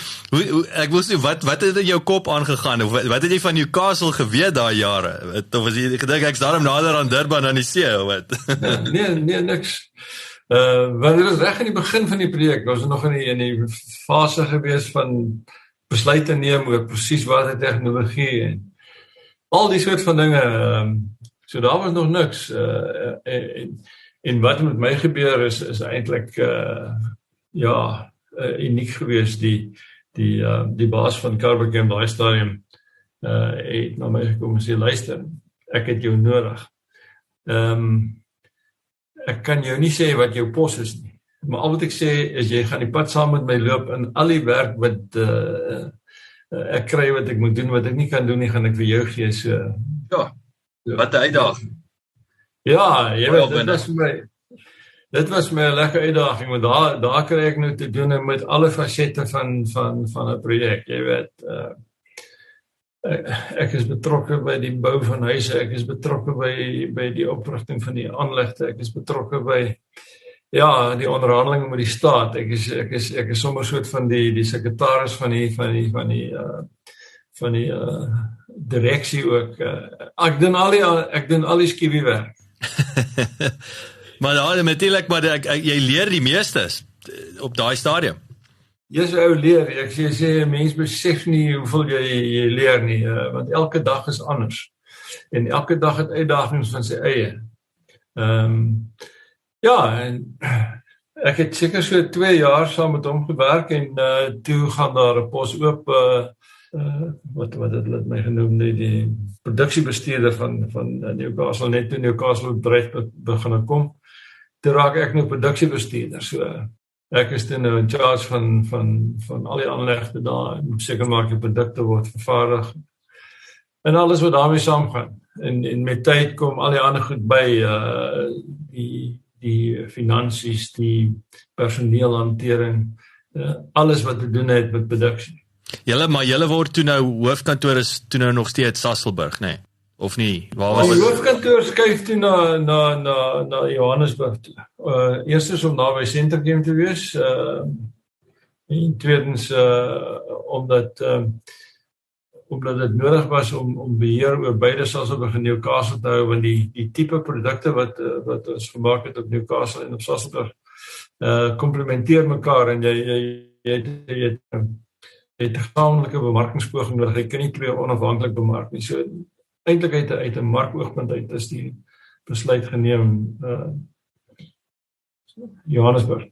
ek wil sê, wat het in jou kop aangegaan, of wat het jy van Newcastle geweet daai jare? Of was jy gedink, ek's daarom nader aan Durban aan die see, of wat? Nee, niks. Want dit was reg in die begin van die projek, ons was nog in die fase gewees van besluite neem oor presies wat die tegnologie en al die soort van dinge, so daar was nog niks, en wat met my gebeur is eintlik uniek gewees. Die baas van Carbochem daai stadium het na my gekom en sê, luister, ek het jou nodig. Ek kan jou nie sê wat jou pos is nie, maar al wat ek sê is jy gaan die pad saam met my loop en al die werk wat ek kry wat ek moet doen, wat ek nie kan doen nie, gaan ek vir jou gee. So, ja, wat 'n uitdaging. Ja, jy weet, dit was my 'n lekker uitdaging, want daar kry ek nou te doen met alle fasette van 'n projek, jy weet. Ek is betrokke by die bou van huise, ek is betrokke by die oprigting van die aanlegte, ek is betrokke by die onderhandelinge met die staat. Ek is sommer soort van die sekretaris van die direksie ook. Ek doen al die skiewie werk. Maar natuurlik, maar jy leer die meestes op daai stadium. Jy sou leer, ek sê mens besef nie hoeveel jy leer nie, want elke dag is anders. En elke dag het uitdagings van sy eie. En ek het seker so 2 jaar saam met hom gewerk en toe gaan daar 'n pos oop, wat het hulle my genoem, die produksiebestuurder van Newcastle, net toe Newcastle dreig begin kom, toe raak ek nou produksiebestuurder, so ek is toe nou in charge van al die aanlegte daar, en moet seker maak die produkte word vervaardig, en alles wat daarmee saamgaan, en met tyd kom al die ander goed by, die finansies, die personeelhantering, alles wat te doen het met produksie. Julle word toe nou, hoofkantoor is toe nou nog steeds Sasolburg, nee? Of nie? Waar was die hoofkantoor skuif toe na Johannesburg toe. Eerstens om daar by Centergem te wees, en tweedens omdat dit nodig was om beheer oor beide Sasolburg en Newcastle te hou, want die tipe produkte wat ons gemaak het op Newcastle en op Sasolburg komplementeer mekaar, en jy het 'n gesamentlike bemarkingspoging nodig. Jy kan nie twee onafhanklik bemark nie. So eintlik uit 'n markoogpunt uit is die besluit geneem Johannesburg.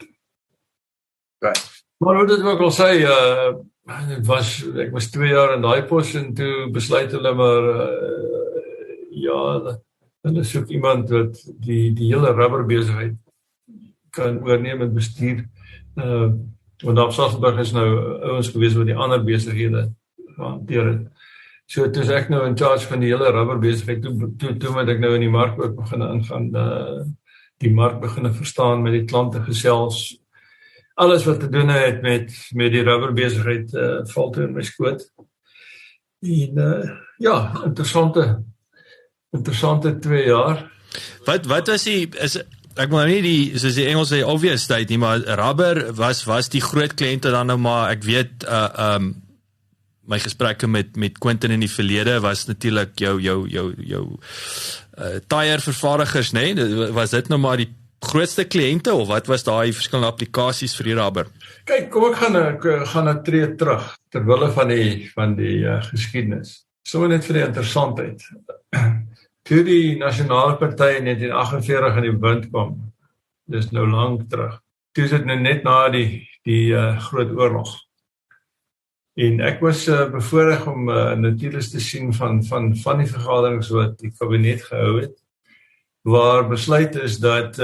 Right. Maar wat dit ook al sê, ek was 2 jaar in daai pos en toe besluit hulle maar hulle soek iemand wat die hele rubberbesigheid kan oorneem met bestuur. Want op Sasolburg is nou ouens gewees wat die ander besighede hanteer het. So toe is ek nou in charge van die hele rubberbesigheid. Toe moet ek nou in die mark ook begin ingaan, die mark begin verstaan, met die klante gesels. Alles wat te doen het met die rubberbesigheid val toe in my skoot. En interessante 2 jaar. Wat was ek wil nou nie die, soos die Engels sê, obvious tyd nie, maar rubber was die groot kliënte dan nou maar, ek weet, my gesprekke met Quentin in die verlede was natuurlik jou tyre vervaardigers, nee, was dit nou maar die grootste kliënte, of wat was daai verskillende applikasies vir die rubber? Kyk, kom ek gaan 'n tree terug, terwille van die geskiedenis. Sommer net vir die interessantheid. Toe die Nasionale Party in 1948 in die bewind kwam, dis nou lank terug, toe is dit nou net na die groot oorlog. En ek was bevoorreg om notules te sien van die vergaderings wat die kabinet gehou het, waar besluit is dat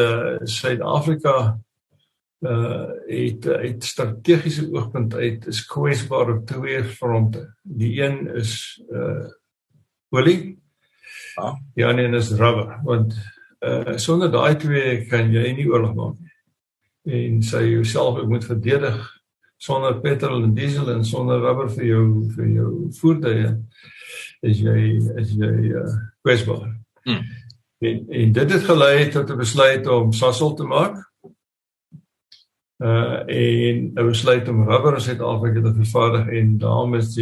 Suid-Afrika het strategiese oogpunt uit is kwesbaar op twee fronte. Die een is olie, die ander is rubber, want sonder daai twee kan jy nie oorlog maak nie. En sy jouself ook moet verdedig sonder petrol en diesel en sonder rubber vir jou voertuie is jy kwesbaar. En dit het gelei tot 'n besluit om Sasol te maak en 'n besluit om rubber in Suid-Afrika te vervaardig, en daarom is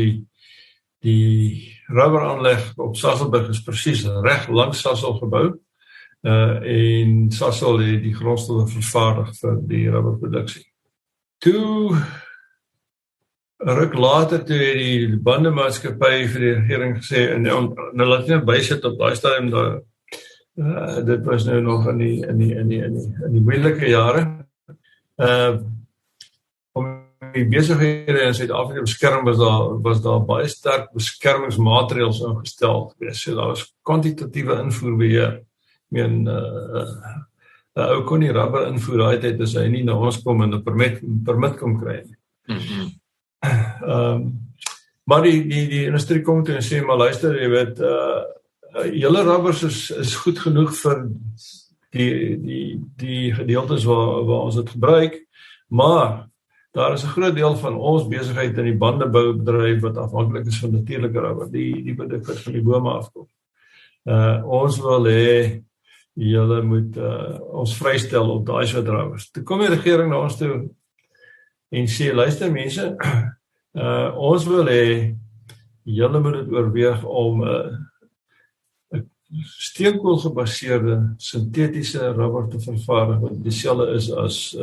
die rubberaanleg op Sasolburg is presies reg langs Sasol gebou, en Sasol het die grondstowwe vervaardig vir die rubberproduksie. Toe ruk later toe het die bandemaatskappy vir die regering gesê, en nou laat nie bysit op daai stadium daar, dit was nou nog in die moeilike jare, om die besighede in Suid-Afrika beskerm was daar baie sterk beskermingsmaatreëls ingestel gewees. So daar was kwantitatiewe invoerbeheer. Ek meen, ou kon nie rubber invoer daai tyd as hy nie na ons kom en 'n permit kom kry nie. Maar die industrie kom toe en sê, maar luister, jy weet, julle rubbers is goed genoeg vir die gedeeltes waar ons dit gebruik, maar daar is 'n groot deel van ons besigheid in die bandeboubedryf wat afhanklik is van natuurlike rubber, die produk wat van die bome afkom. Ons wil hê julle moet ons vrystel op daai soort rubbers. Toe kom die regering na ons toe en sê, luister mense, ons wil hê julle moet dit oorweeg om 'n steenkool gebaseerde sintetiese rubber te vervaardig wat dieselfde is as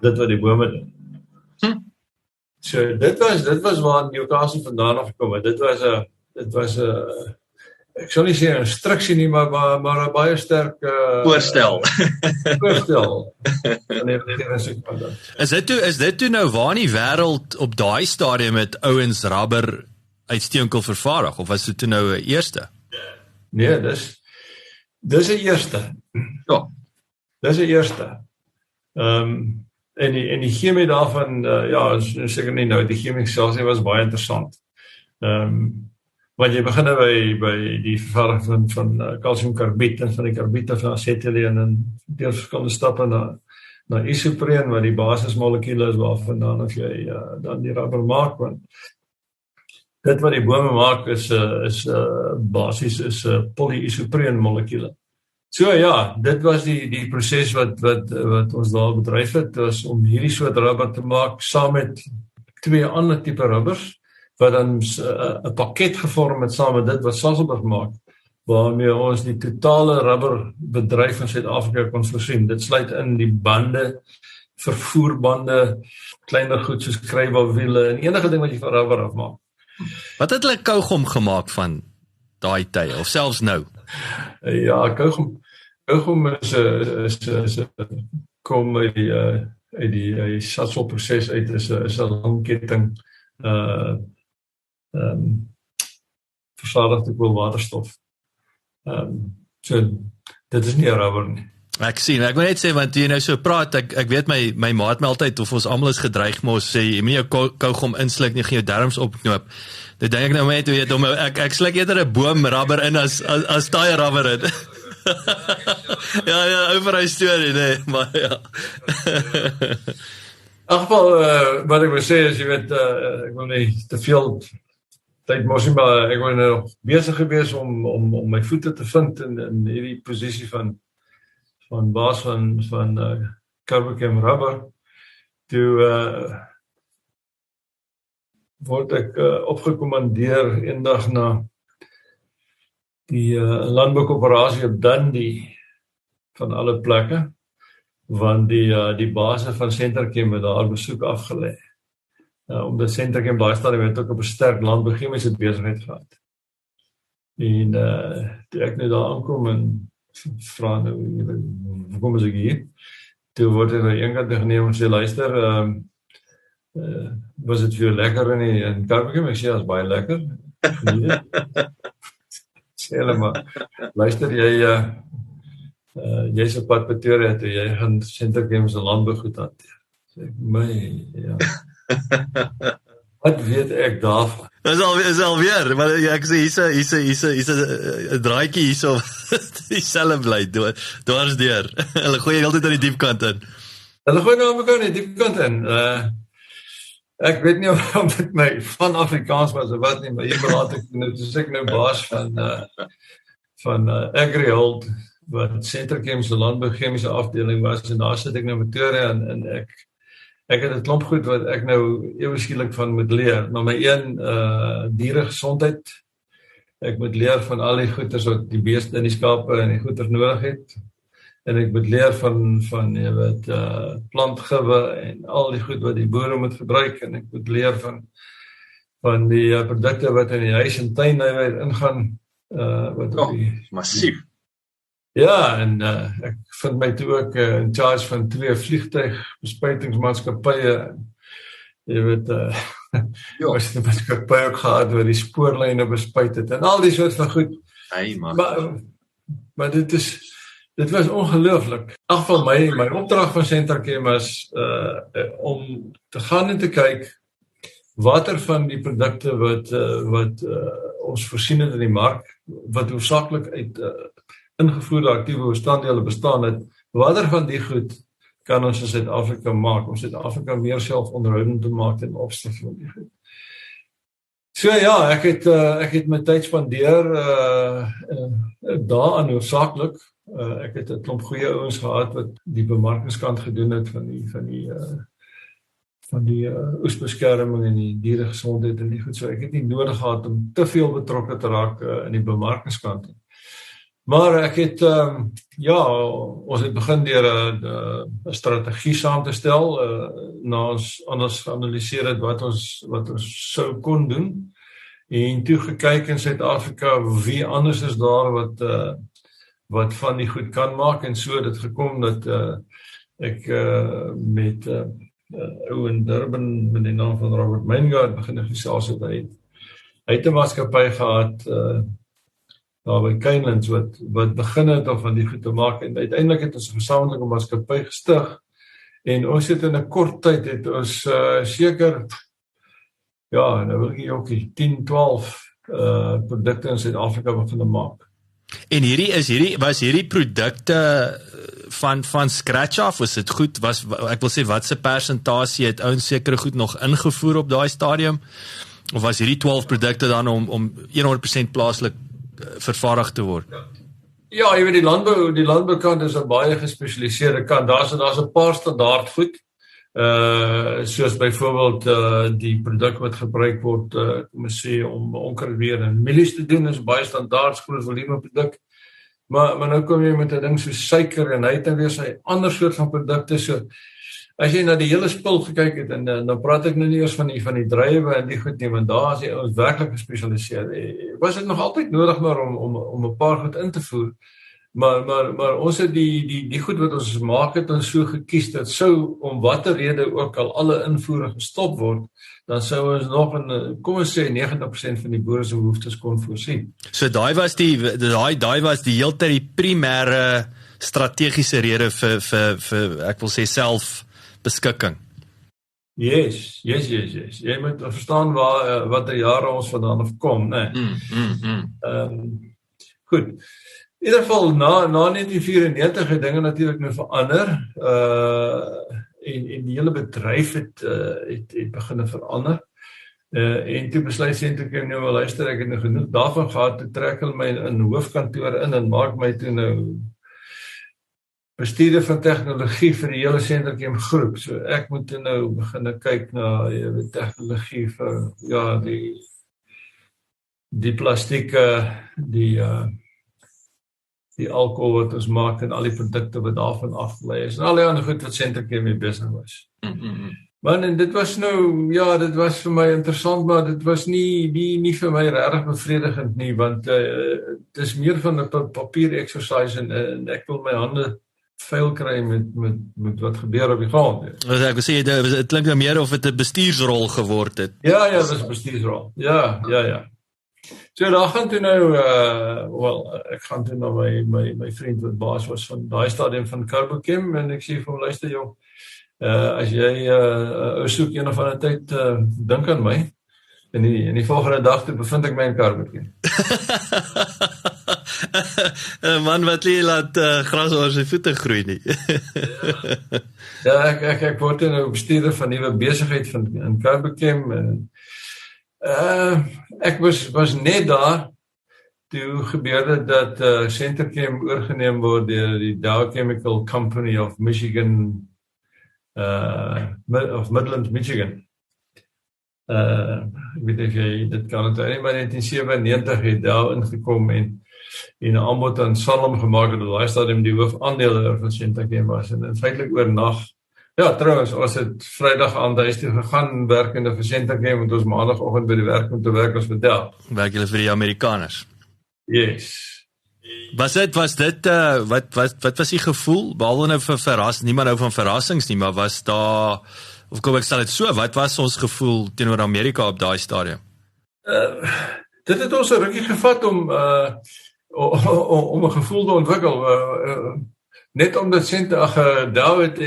dit wat die bome doen. So dit was waar Newcastle vandaan afgekom het. Dit was 'n ek sal nie sê 'n instruksie nie, maar 'n baie sterk Voorstel. Is dit toe nou waar in die wêreld op daai stadium met ouens rubber uit steenkool vervaardig, of was dit toe nou 'n eerste? Nee, dis 'n eerste. Ja. Dis 'n eerste. En die chemie daarvan, is seker nie nou, die chemie selfs was baie interessant. Want jy begin by die vervaardiging van calciumkarbied en van die karbied van asetyleen en deur verskillende stappe na isopreen, wat die basismolekuule is waarvandaan of jy dan die rubber maak, want dit wat die bome maak is basies is polyisopreen molekuule. So ja, dit was die proses wat ons daar bedryf het, was om hierdie soort rubber te maak saam met twee ander tipe rubbers, wat dan 'n pakket gevorm het saam met dit wat Sasolburg maak, waarmee ons die totale rubberbedryf in Suid-Afrika kon voorsien. Dit sluit in die bande, vervoerbande, kleiner goed soos krybawiele en enige ding wat jy van rubber afmaak. Wat het hulle Kaugom gemaak van daai tye, of selfs nou? Ja, Kaugom is kom uit die Sasol proses uit, is 'n lang ketting vervaardigde koolwaterstof. So dit is nie 'n rubber nie. Ek sien, ek wil net sê, want jy nou so praat, ek weet my maat my altyd, of ons almal is gedreig, maar ons sê, jy moet jou Kaugom insluk, nie gaan jou darms opknoop. Dit dink ek nou net, weet, ek sluk eerder 'n boom rubber in as daai rubber in. ja, oor hy storie, nee, maar ja. In geval, wat ek wil sê is, jy weet, ek wil nie te veel tyd mos nie, maar ek wil nou besig gewees om my voete te vind in hierdie posisie van baas van Carbochem Rubber, toe word ek opgekommandeer eendag na die landboukoöperasie op Dundee van alle plekke, want die baase van Centerchem het daar besoek afgelê. Omdat Centerchem daai stadium het ook 'n sterk landbouchemiese besigheid gehad. En toe ek nou daar aankom en vra nou, hoe kom ek hier? Toe word ek nou eenkant geneem en sê, luister, was dit vir jou lekker in Carbochem? Ek sê, ja, is baie lekker. Geniet dit. Sê hulle maar, luister, jy's op pad Pretoria toe, jy gaan Centerchem se landbougoed hanteer. Sê ek, ja. Wat weet ek daarvan? Is alweer, maar ek sê hier's 'n draaitjie hierso. Dieselfde bly dwars deur. Hulle gooi heeltyd aan die diep kant in. Hulle gooi nou mekaar in die diep kant in. Ek weet nie of dit my van Afrikaans was of wat nie, maar hier praat ek nou, dis ek nou baas van AgriHold, wat Centerchem se landbouchemiese afdeling was, en daar sit ek nou met Pretoria en ek het 'n klomp goed wat ek nou ewe skielik van moet leer. Nommer 1, dieregesondheid. Ek moet leer van al die goeders wat die beeste en die skape en die goeders nodig het. En ek moet leer van jy weet, plantgifte en al die goed wat die boere moet gebruik. En ek moet leer van die produkte wat in die huis en tuin ingaan. Wat op die massief. Ja, en ek vind my toe ook in charge van 2 vliegtuigbespuitingsmaatskappye. Jy weet, was die maatskappy ook gehad waar die spoorlyne bespuit het en al die soort van goed. Maar dit was ongelooflik. In geval my opdrag van Centerchem was om te gaan en te kyk watter van die produkte wat ons voorsien het in die mark, wat hoofsaaklik uit ingevoerde aktiewe bestanddele bestaan het, watter van die goed kan ons in Suid-Afrika maak, om Suid-Afrika meer selfonderhoudend te maak ten opsigte van die goed. So ja, ek het my tyd spandeer daaraan hoofsaaklik. Ek het 'n klomp goeie ouens gehad wat die bemarkingskant gedoen het van die oesbeskerming en die dieregesondheid en die goed. So ek het nie nodig gehad om te veel betrokke te raak in die bemarkingskant. Maar ek het, ons het begin deur 'n strategie saam te stel, na ons anders geanalyseer het wat ons sou kon doen, en toe gekyk in Suid-Afrika wie anders is daar wat van die goed kan maak, en so het dit gekom dat ek met ou in Durban met die naam van Robert Meingard begin gesels het. Hy het 'n maatskappy gehad daar by Canelands wat begin het om van die goed te maak, en uiteindelik het ons 'n gesamentlike maatskappy gestig, en ons het in 'n kort tyd het ons seker, nou wil ek ook 10, 12 produkte in Suid-Afrika begin maak. En was hierdie produkte van scratch af, was dit goed, ek wil sê, wat se persentasie het ouens sekere goed nog ingevoer op daai stadium, of was hierdie 12 produkte dan om 100% plaaslik vervaardig te word? Ja, jy weet, die landboukant is 'n baie gespesialiseerde kant. Daar's 'n paar standaard goed, soos byvoorbeeld die produk wat gebruik word, kom ons sê, om onkruidbeheer en mielies te doen, is baie standaard groot volume produk. Maar nou kom jy met 'n ding so suiker, en hy het dan weer sy ander soort van produkte. So as jy na die hele spul gekyk het, en dan praat ek nou nie eers van die druiwe en die goed nie, want daar is jy ons werklik gespesialiseer. Was dit nog altyd nodig maar om 'n paar goed in te voer, maar ons het die goed wat ons maak het ons so gekies dat sou om watter rede ook al alle invoere gestop word, dan sou ons nog kom ons sê 90% van die boere se behoeftes kon voorsien. So daai was die heeltyd die primêre strategiese rede vir ek wil sê selfbeskikking. Yes. Jy moet verstaan watter jare ons vandaan af kom, né? Goed. In ieder geval na 1994 het dinge natuurlik nou verander. En die hele bedryf het begin verander. En toe besluit Centerchem nou, luister, ek het nou genoeg daarvan gehad, te trek hulle my in hoofkantoor in en maak my toe nou bestuurder van tegnologie vir die hele Centerchem groep. So ek moet nou begin kyk na die tegnologie vir die plastieke, die alkohol wat ons maak en al die produkte wat daarvan afgelei is en al die ander goed wat Centerchem mee besig was. Man, en dit was nou, dit was vir my interessant, maar dit was nie vir my regtig bevredigend nie, want dit is meer van 'n papier exercise en ek wil my hande vuil kry met wat gebeur op die grond. Ek wil sê, dit klink nou meer of dit 'n bestuursrol geword het. Ja, dit is 'n bestuursrol. Ja. So daar gaan toe nou, ek gaan toe na my vriend wat baas was van daai stadium van Carbochem en ek sê vir hom, luister jong, as jy soek een of ander tyd, dink aan my. En die volgende dag toe bevind ek my in Carbochem. Man wat nie laat gras oor sy voete groei nie. Ek word nou bestuurder van nuwe besigheid in Carbochem en ek was net daar toe gebeurde dat Centerchem oorgeneem word deur die Dow Chemical Company of Michigan, of Midland, Michigan. Ek weet nie of jy dit kan onthou, maar in 1997 het Dow ingekom en 'n aanbod aan Salom gemaak het, daai stadium die hoofaandeler van Centerchem was en feitelik oornag. Ja, trouwens, ons het Vrydag aan huis toe gegaan werkende vir Centerchem, want ons maandagooggend by die werk moet werk as Dell. Werk julle vir die Amerikaners? Yes. Wat was die gevoel, behalwe nou vir verrassing, niemand nou van verrassings nie, maar was daar, of kom ek stel dit so, wat was ons gevoel teenoor Amerika op daai stadium? Dit het ons 'n rukkie gevat om 'n gevoel te ontwikkel, net omdat Dow het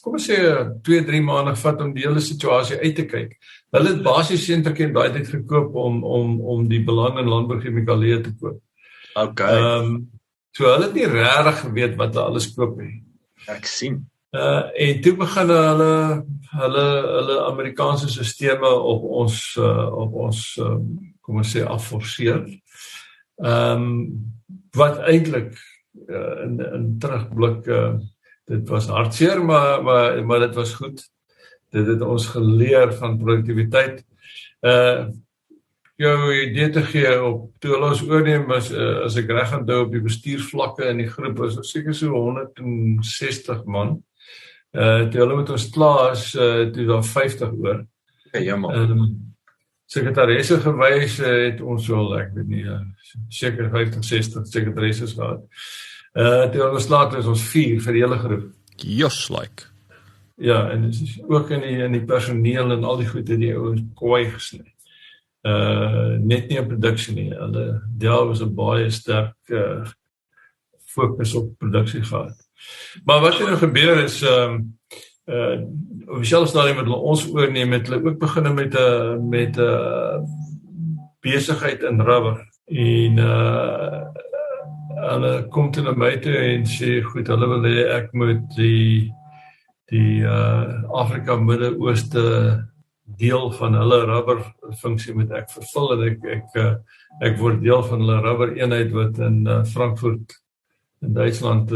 kom ons sê 2-3 maande gevat om die hele situasie uit te kyk. Hulle het basies Centerchem daai tyd gekoop om die belang in landbouchemikalieë te koop. Okay. So hulle het nie regtig geweet wat hulle alles koop nie. Ek sien. En toe begin hulle Amerikaanse sisteme op ons kom ons sê afforceer. Wat eintlik in terugblik dit was hartseer, maar dit was goed. Dit het ons geleer van produktiwiteit. Jou idee te gee op toe hulle ons oorneem as ek reg onthou op die bestuursvlakke in die groep was seker so 160 man. Toe hulle met ons klaar is, toe daar 50 oor. Sekretaresse gewys het ons wel, ek weet nie, seker 50, 60 sekretaresses gehad. Toe ons later is ons 4 vir die hele groep. Just like. Ja, en dit is ook in die personeel en al die goed het die ouens kooi gesny. Net nie in produksie nie. Daar was 'n baie sterk fokus op produksie gehad. Maar wat er nou gebeur is, op dieselfde stadium met hulle ons oorneem, het hulle ook begin met besigheid in rubber. En hulle kom toe na my toe en sê, goed, hulle wil hê ek moet die Afrika Midde-Ooste deel van hulle rubber funksie moet ek vervul en ek word deel van hulle rubber eenheid wat in Frankfurt in Duitsland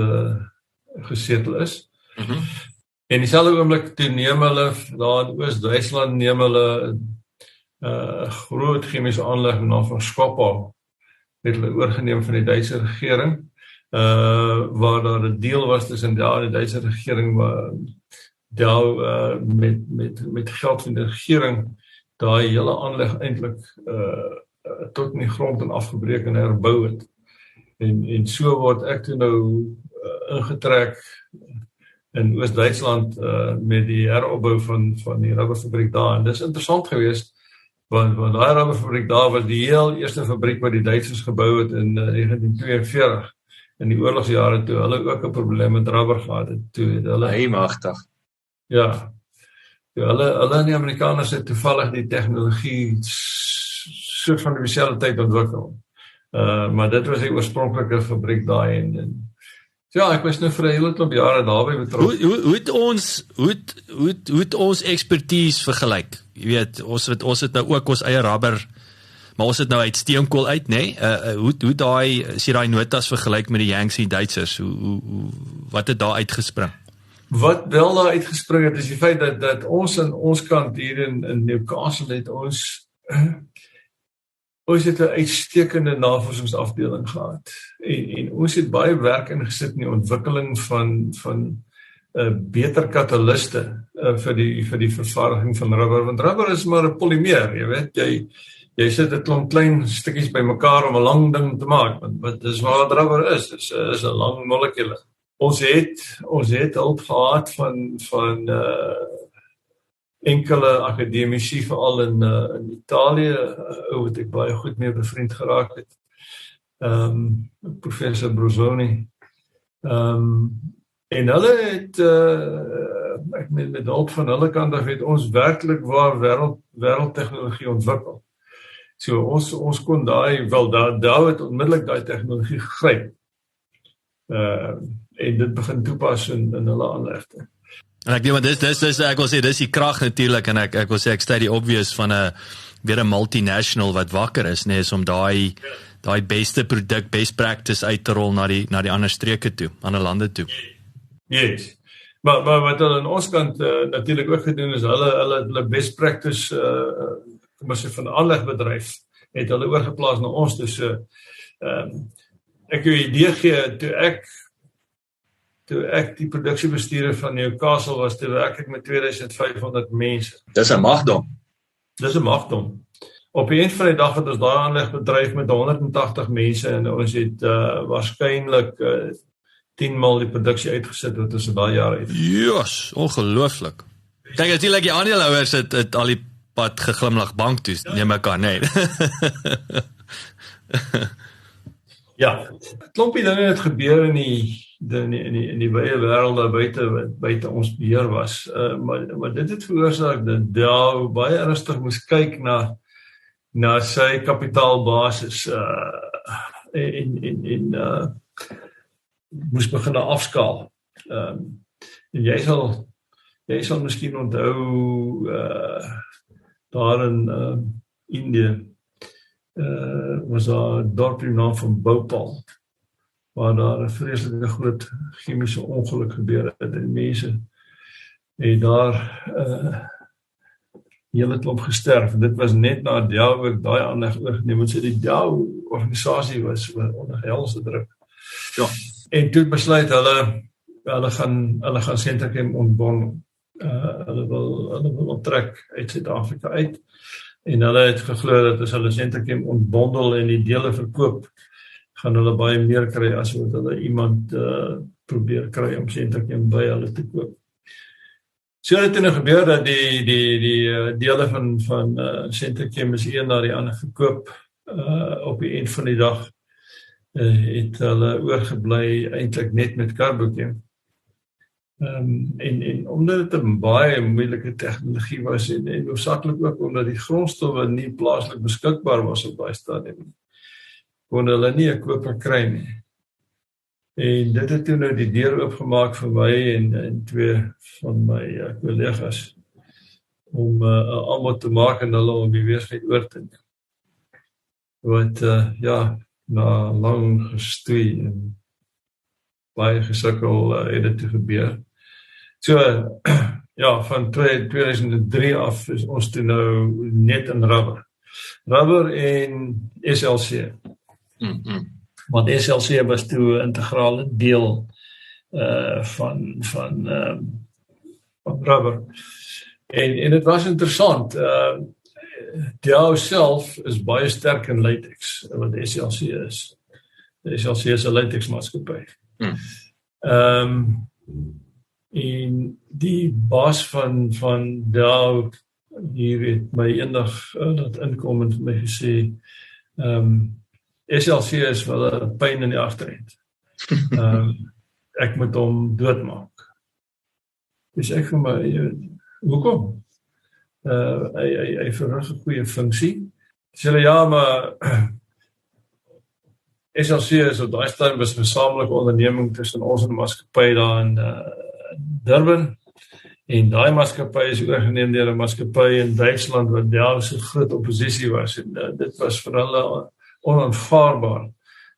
gesetel is. En dieselfde oomblik toe neem hulle daar in Oos-Duitsland neem hulle groot chemiese aanleg in naam van Schwapau het hulle oorgeneem van die Duitse regering, waar daar 'n deal was tussen die Duitse regering waar met geld van die regering daai hele aanleg eintlik tot in die grond en afgebreek en herbou het. En so word ek toe nou ingetrek in Oos-Duitsland met die heropbou van die rubberfabriek daar. En dis interessant geweest, want daai rubberfabriek daar was die heel eerste fabriek wat die Duitsers gebou het in 1942 in die oorlogsjare toe hulle ook 'n probleem met rubber gehad het. Toe het hulle magtig. Ja. Hulle en die Amerikaners het toevallig die tegnologie soort van dieselfde tyd ontwikkel. Maar dit was die oorspronklike fabriek daai en ja, ek was nou vir 'n hele klomp jare daarby betrokke. Hoe het ons expertise vergelyk? Jy weet, ons het nou ook ons eie rubber maar ons het nou uit steenkool uit, nê? Hoe daai, as jy daai notas vergelyk met die Yangtze Duitsers, wat het daar uitgespring? Wat wel daar uitgespring het, is die feit dat ons aan ons kant hier in Newcastle het ons het 'n uitstekende navorsingsafdeling gehad. En ons het baie werk ingesit in die ontwikkeling van beter kataliste vir die vervaardiging van rubber, want rubber is maar 'n polymeer, jy weet, jy sit 'n klomp klein stukkies bymekaar om 'n lang ding te maak, want dis wat rubber is, is 'n lang molekule. Ons het hulp gehad van enkele akademici, veral in Italië, wat ek baie goed mee bevriend geraak het. Professor Brosoni. En hulle het, ek meen met hulp van hulle kant af, het ons werklik waar wêreldtegnologie ontwikkel. So ons kon daar het onmiddellik daai tegnologie gegryp. En dit begin toepas in hulle aanlegte. En ek dink dis ek wil sê dis die krag natuurlik, en ek wil sê ek sê die obvious van 'n multinational wat wakker is, nee, is om daai beste produk, best practice uit te rol na die ander streke toe, ander lande toe. Yes. Maar wat hulle aan ons kant natuurlik ook gedoen is, hulle best practice kom ons sê van 'n aanlegbedryf het hulle oorgeplaas na ons, dus ek 'n idee gee, toe ek die produksiebestuurder van Newcastle was, toe werk ek met 2500 mense. Dis 'n magdom. Dis 'n magdom. Op die eind van die dag het ons daai aanlegbedryf met 180 mense en ons het waarskynlik 10 maal die produksie uitgesit wat ons in daai jare het. Yes, ongelooflik. Kyk, natuurlik die aandeelhouers het al die pad geglimlag bank toe, neem ek aan, nee. Ja, klompie dinge het gebeur in die wye wêreld daar buite ons beheer was. Maar dit het veroorsaak dat Dow baie ernstig moes kyk na sy kapitaalbasis en moes begin afskaal. En jy sal miskien onthou daar in Indië was daar 'n dorp in naam van Bhopal, waar daar 'n vreeslike groot chemiese ongeluk gebeur het en mense het daar hele klomp gesterf. Dit was net na Dow ook daai aanleg oorgeneem het. So die Dow organisasie was onder helse druk. Ja. En toe besluit hulle gaan Sentrachem ontbondel. Hulle wil onttrek uit Suid-Afrika uit. En hulle het geglo dat as hulle Sentrachem ontbondel en die dele verkoop, gaan hulle baie meer kry as wat hulle iemand probeer kry om Sentrachem by hulle te koop. So het dit nou gebeur dat die dele van Sentrachem is een na die ander verkoop. Op die eind van die dag het hulle oorgebly eintlik net met Carbochem. En omdat dit 'n baie moeilike tegnologie was en hoofsaaklik ook omdat die grondstowwe nie plaaslik beskikbaar was op daai stadium, kon hulle nie 'n koper kry nie. En dit het toe nou die deur oopgemaak vir my en twee van my kollegas om 'n aanbod te maak en hulle om die besigheid oor te neem. Wat na lang gestoei en baie gesukkel het dit gebeur. So, van 2003 af is ons toe nou net in rubber. Rubber en SLC. Want SLC was toe 'n integrale deel van rubber. En dit was interessant. Dow self is baie sterk in latex, wat SLC is. SLC is 'n latex maatskappy. En die baas van Dow hier het my eendag dat inkom en vir my gesê, SLC is wel 'n pyn in die agterend. Ek moet hom doodmaak. Dus ek vir my, hoekom? Hy verrig 'n goeie funksie. Sê hulle, ja, maar SLC is op daai stadium was 'n gesamentlike onderneming tussen ons en die maatskappy daar in Durban. En daai maatskappy is oorgeneem deur 'n maatskappy in Duitsland wat Dell 'n groot oppositie was. En dit was vir hulle onaanvaarbaar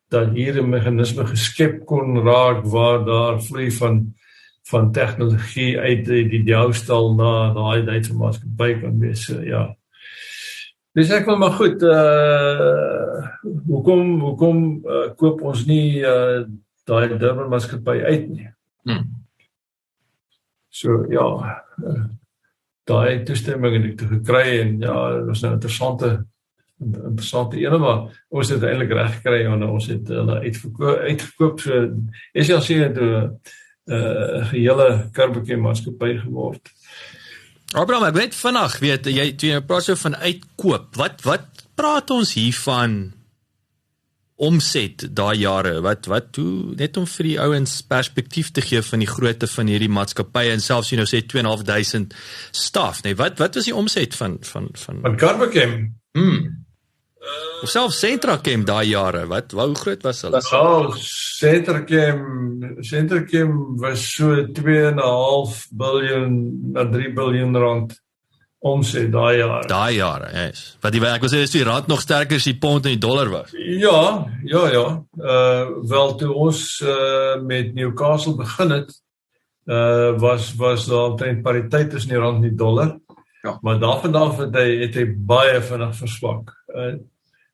dat hier 'n meganisme geskep kon raak waar daar vloei van tegnologie uit die Dell-stal na daai Duitse maatskappy kan wees. Ja. Dus ek wil maar goed, hoekom koop ons nie daai Durban maatskappy uit nie? So ja, daai toestemming het ek toe gekry en ja, dit was nou interessante ene, maar ons het eintlik reg gekry en ons het hulle uitgekoop. So SLC het 'n gehele Carbochem maatskappy geword. Abraham, ek weet vinnig, jy praat so van uitkoop. Wat praat ons hiervan omset daai jare? Hoe net om vir die ouens perspektief te gee van die grootte van hierdie maatskappye en selfs jy nou sê 2.500 staf, nee, wat was die omset van Carbochem? Of selfs Sentrachem daai jare, hoe groot was hulle? Sentrachem was so 2,5 biljoen na 3 biljoen rand omset daai jaar. Daai jare, yes. Wat ek wil sê, is die rand nog sterker as die pond en die dollar was? Ja. Wel, toe ons met Newcastle begin het, was daar omtrent pariteit tussen die rand en die dollar. Ja. Maar daarvan het hy baie vinnig verswak.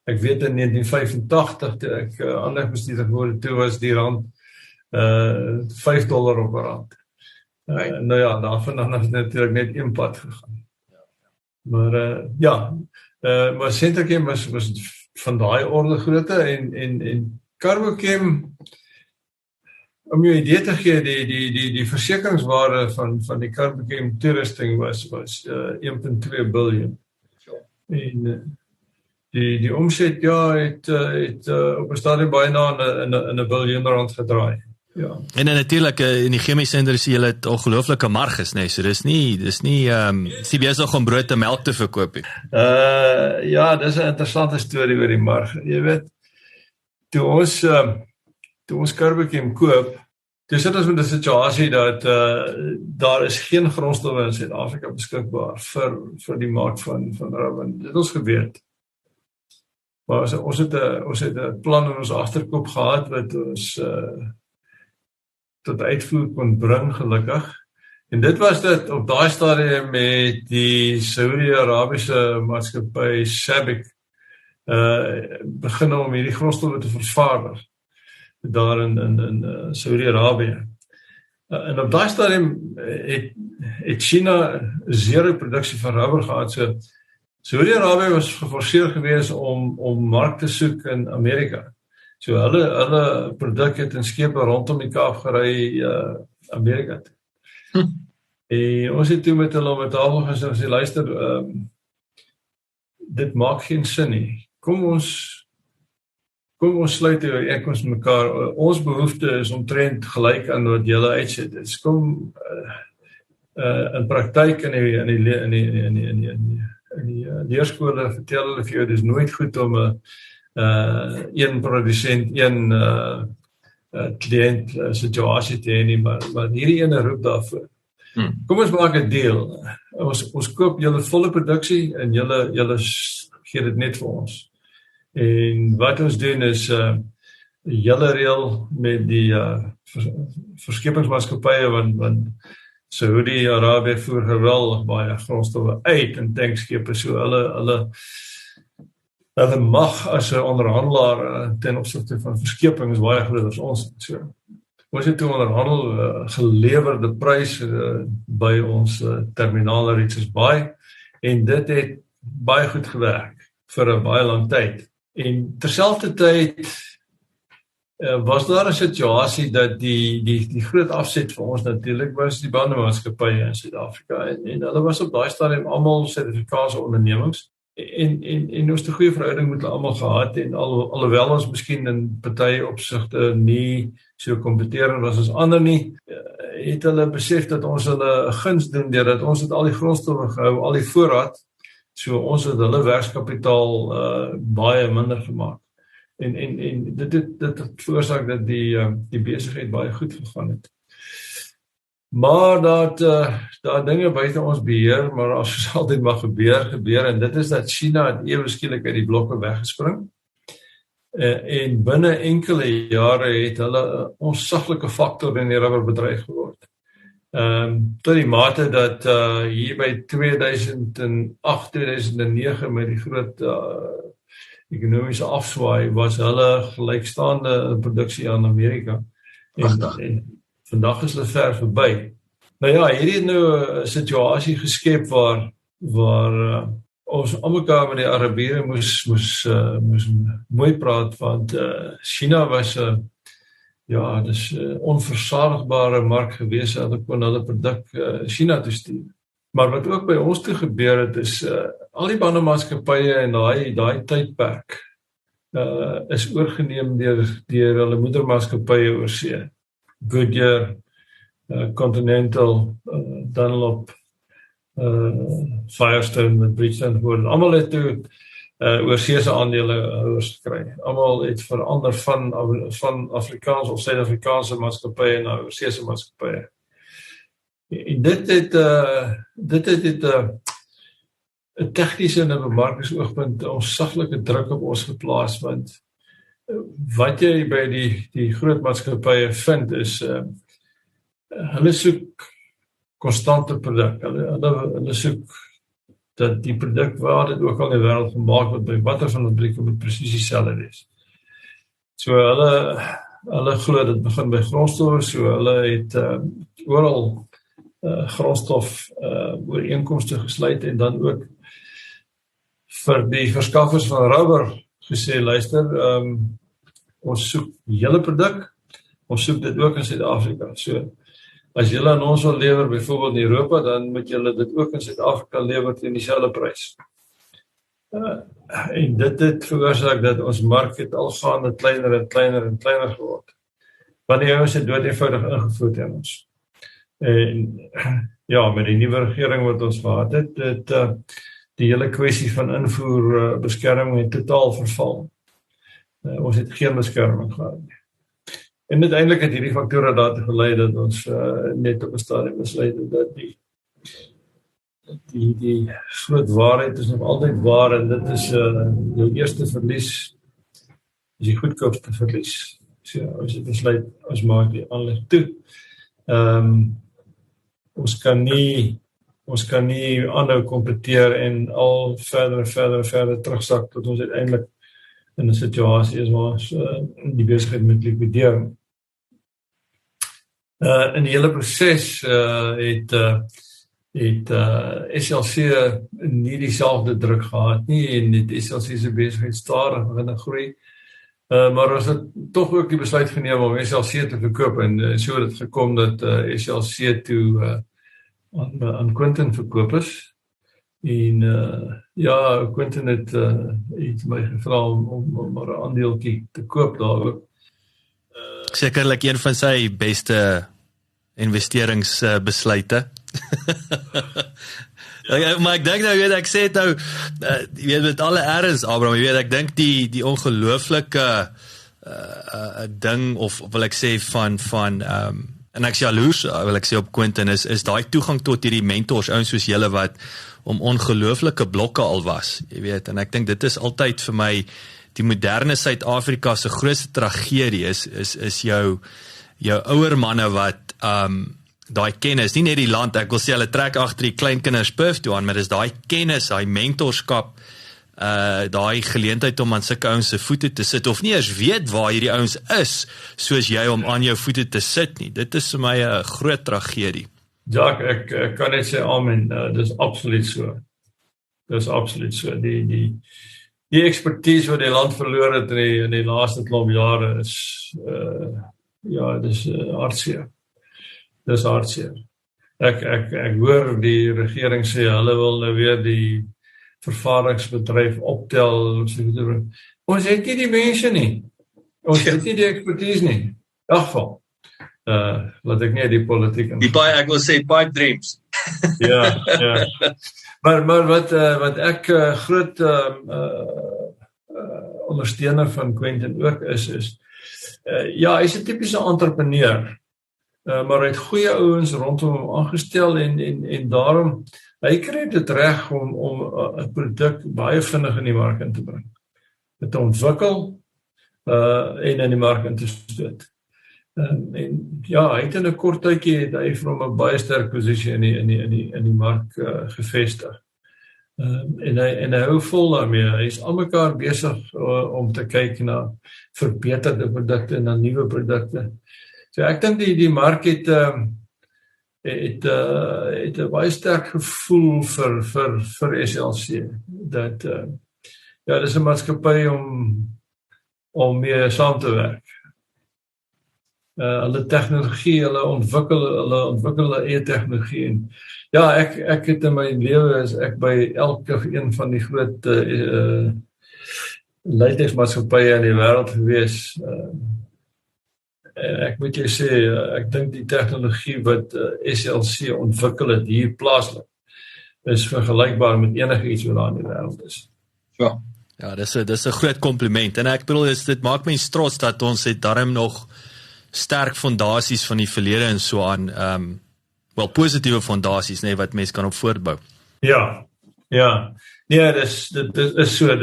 Ek weet in 1985, toe ek aanlegbestuurder geword, toe was die rand $5 op 'n rand. Nou ja, daarvan het natuurlik net een pad gegaan. Maar maar Sentrachem was van daai orde grootte en Carbochem, om jou idee te gee, die versekeringswaarde van die Carbochem toerusting was 1,2 biljoen. En die omset het op 'n stadium byna in 'n biljoen rand gedraai. Ja. En natuurlik in die chemiese industrie het ongelooflike marges, nee, so dis nie besig om brood en melk te verkoop nie. Ja, dis 'n interessante storie oor die marge. Jy weet, toe ons Carbochem koop, toe sit ons met 'n situasie dat daar is geen grondstowwe in Suid-Afrika beskikbaar vir die mark van rubber. Dit ons geweet. Maar ons het 'n plan in ons agterkop gehad wat ons tot uitvoer kon bring, gelukkig. En dit was dit op daai stadium met die Saudi-Arabiese maatskappy SABIC begin om hierdie grondstowwe te vervaardig daar in Saudi-Arabië. En op daai stadium het China zero produksie van rubber gehad. So Saudi-Arabië was geforseer gewees om mark te soek in Amerika. So hulle produk het in skepe rondom die Kaap gery Amerika toe. En ons het toe met hulle om 'n tafel gesê, luister, dit maak geen sin nie. Kom ons sluit ooreenkoms met mekaar. Ons behoefte is omtrent gelyk aan wat julle uitset. Dit kom in praktyk in die leerskole vertel hulle vir jou, dis nooit goed om een produsent, een kliënt situasie te hê nie, maar hierdie ene roep daarvoor. Kom ons maak 'n deal. Ons koop julle volle produksie en julle gee dit net vir ons. En wat ons doen is julle reël met die verskepingsmaatskappye want Saudi-Arabië voer geweldig baie grondstowwe uit in tankskepe, so hulle mag as 'n onderhandelaar ten opsigte van verskeping is baie groter as ons. So ons het toe onderhandel gelewerde prys by ons terminaal Richards Bay en dit het baie goed gewerk vir 'n baie lang tyd. En terselfdertyd was daar 'n situasie dat die groot afset vir ons natuurlik was die bandemaatskappye in Suid-Afrika en hulle was op daai stadium almal Suid-Afrikaanse ondernemings en ons het 'n goeie verhouding met hulle almal gehad en alhoewel ons miskien in party opsigte nie so kompeterend was as ander nie, het hulle besef dat ons hulle 'n guns doen deurdat ons het al die grondstowwe gehou, al die voorraad, so ons het hulle werkskapitaal baie minder gemaak. En dit het veroorsaak dat die besigheid baie goed gegaan het. Maar daar dinge buite ons beheer, maar as altyd mag gebeur, en dit is dat China het ewe skielik uit die blokke weggespring. En binne enkele jare het hulle 'n onsaglike faktor in die rubberbedryf geword. Tot die mate dat hier by 2008, 2009 met die groot ekonomiese afswaai was hulle gelykstaande produksie aan Amerika. En vandag is hulle ver verby. Nou ja, hierdie het nou 'n situasie geskep waar ons almekaar met die Arabiere moes mooi praat, want China was dis 'n onversadigbare mark gewees, hulle kon hulle produk China toe stuur. Maar wat ook by ons toe gebeur het, is al die bandemaatskappye en daai tydperk is oorgeneem deur hulle moedermaatskappye oorsee. Goodyear, Continental, Dunlop, Firestone met Bridgestone word. Almal het toe oorseese aandelehouers gekry. Almal het verander van Afrikaans of Suid-Afrikaanse maatskappye na oorseese maatskappye. En dit het 'n tegniese en 'n bemarkingsoogpunt onsaglike druk op ons geplaas, want wat jy by die groot maatskappye vind is hulle soek konstante produk. Hulle soek dat die produk waar dit ook al in die wêreld gemaak word, by watter van die fabrieke moet presies dieselfde wees. So hulle glo dit begin by grondstowwe, so hulle het oral grondstof ooreenkomste gesluit en dan ook vir die verskaffers van rubber gesê, luister, ons soek die hele produk, ons soek dit ook in Suid-Afrika. So as julle aan ons wil lewer, byvoorbeeld in Europa, dan moet julle dit ook in Suid-Afrika lewer teen dieselfde prys. En dit het veroorsaak dat ons mark het algaande kleiner en kleiner en kleiner geword. Want die ouens het dood eenvoudig ingevoer teen ons. En ja, met die nuwe regering wat ons gehad het, die hele kwessie van invoerbeskerming het totaal verval. Ons het geen beskerming gehad nie. En uiteindelik het hierdie faktore daartoe gelei dat ons net op 'n stadium besluit het dat die groot waarheid is nog altyd waar, en dit is jou eerste verlies is die goedkoopste verlies. So as jy besluit, ons maak die aanleg toe. Ons kan nie aanhou kompeteer en al verder terugsak tot ons uiteindelik in 'n situasie is waar ons die besigheid moet likwideer. In die hele proses het SLC nie dieselfde druk gehad nie, en het SLC se besigheid stadig begin groei. Maar ons het tog ook die besluit geneem om SLC te verkoop, en so het dit gekom dat SLC toe aan Quinton verkoop is. En Quinton het my gevra om maar 'n aandeeltjie te koop daar ook. Sekerlik een van sy beste investeringsbesluite. Maar ek dink nou, ek sê nou, met alle erns, Abraham, ek dink die ongelooflike ding, of wil ek sê van en ek is jaloers, wil ek sê op Quinton, is daai toegang tot hierdie mentors, ouens soos julle wat om ongelooflike blokke al was, en ek dink dit is altyd vir my die moderne Suid-Afrika se grootste tragedie is jou ouer manne wat daai kennis, nie net die land, ek wil sê hulle trek agter die kleinkinders purf toe aan, maar dis daai kennis, daai mentorskap, daai geleentheid om aan sulke ouens se voete te sit, of nie eers weet waar hierdie ouens is, soos jy om aan jou voete te sit nie. Dit is vir my 'n groot tragedie. Ja, ek kan net sê amen, dis absoluut so. Dis absoluut so. Die expertise wat die land verloor het in die laaste klomp jare is dis hartseer. Dis hartseer. Ek hoor die regering sê hulle wil nou weer die vervaardigingsbedryf optel. Ons het nie die mense nie. Ons het nie die expertise nie. In elk geval. Laat ek nie die politiek in. Ek wil sê pipe dreams. Ja. Maar wat ek groot ondersteuner van Quinton ook is hy's 'n tipiese entrepreneur. maar hy het goeie ouens rondom hom aangestel en daarom hy kry dit reg om 'n produk baie vinnig in die mark in te bring. Dit ontwikkel en in die mark in te stoot. En ja, hy het in 'n kort tydjie het hy vir hom 'n baie sterk posisie in die mark gevestig. En hy hou vol daarmee. Hy is almekaar besig om te kyk na verbeterde produkte en na nuwe produkte. So ek dink die mark het 'n baie sterk gevoel vir SLC. Dat ja, dis 'n maatskappy om mee saam te werk. Hulle tegnologie, hulle ontwikkel hulle eie tegnologie. En ja, ek het in my lewe is ek by elke een van die groot leidingmaatskappye in die wêreld gewees. Ek moet jou sê, ek dink die tegnologie wat SLC ontwikkel het hier plaaslik is vergelykbaar met enigiets wat daar in die wêreld is. Ja, dis 'n groot kompliment en ek bedoel dit maak mense trots dat ons het darm nog sterk fondasies van die verlede en so aan, positiewe fondasies, nee, wat mense kan op voortbou. Ja. Nee, dis so,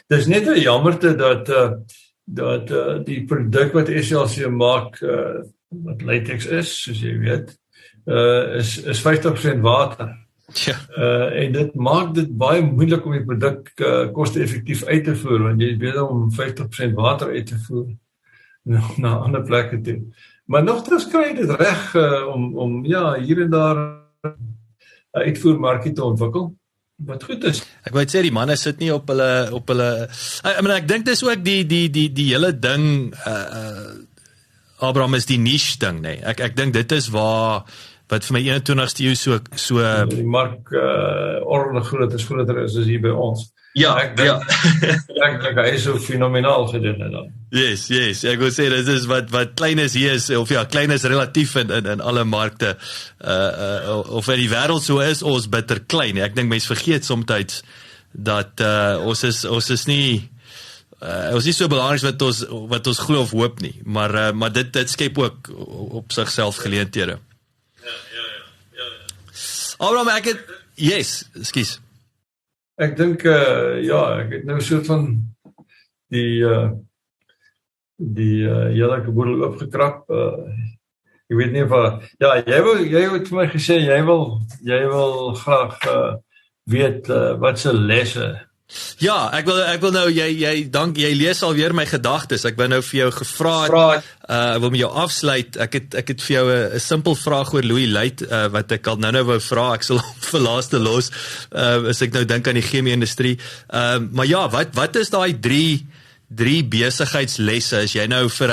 dis net 'n jammerte dat die produk wat SLC maak, wat latex is, soos jy weet, is 50% water. Ja. En dit maak dit baie moeilik om die produk koste-effektief uit te voer, want jy is besig om 50% water uit te voer na ander plekke toe. Maar nogtans kry jy dit reg om hier en daar 'n uitvoermarkie te ontwikkel. Wat goed is. Ek wou sê die manne sit nie op hulle ek dink dis ook die hele ding Abraham is die niche ding, nee. Ek dink dit is wat vir my 21ste eeu so die mark ordentlik groter is as hier by ons. Ja, Ek dink hy is so fenomenaal gedoen dan. Yes, ek wil sê dit is wat klein is hier is, of ja, klein is relatief in alle markte, of in die wêreld so is ons bitter klein. Ek dink mense vergeet soms dat ons is nie so belangrik wat ons glo of hoop nie, maar dit skep ook op sigself geleenthede. Abraham, ekskuus. Ek dink ek het nou 'n soort van die heerlike boedel opgekrap. Ek weet nie of jy het vir my gesê jy wil graag weet wat se lesse. Ja, ek wil nou jy lees alweer my gedagtes. Ek wou nou vir jou gevra ek wil met jou afsluit. Ek het vir jou 'n simpel vraag oor Louis Luit wat ek al nou wou vra. Ek sal hom vir laaste los as ek nou dink aan die chemie-industrie. Maar ja, wat is daai drie besigheidslesse as jy nou vir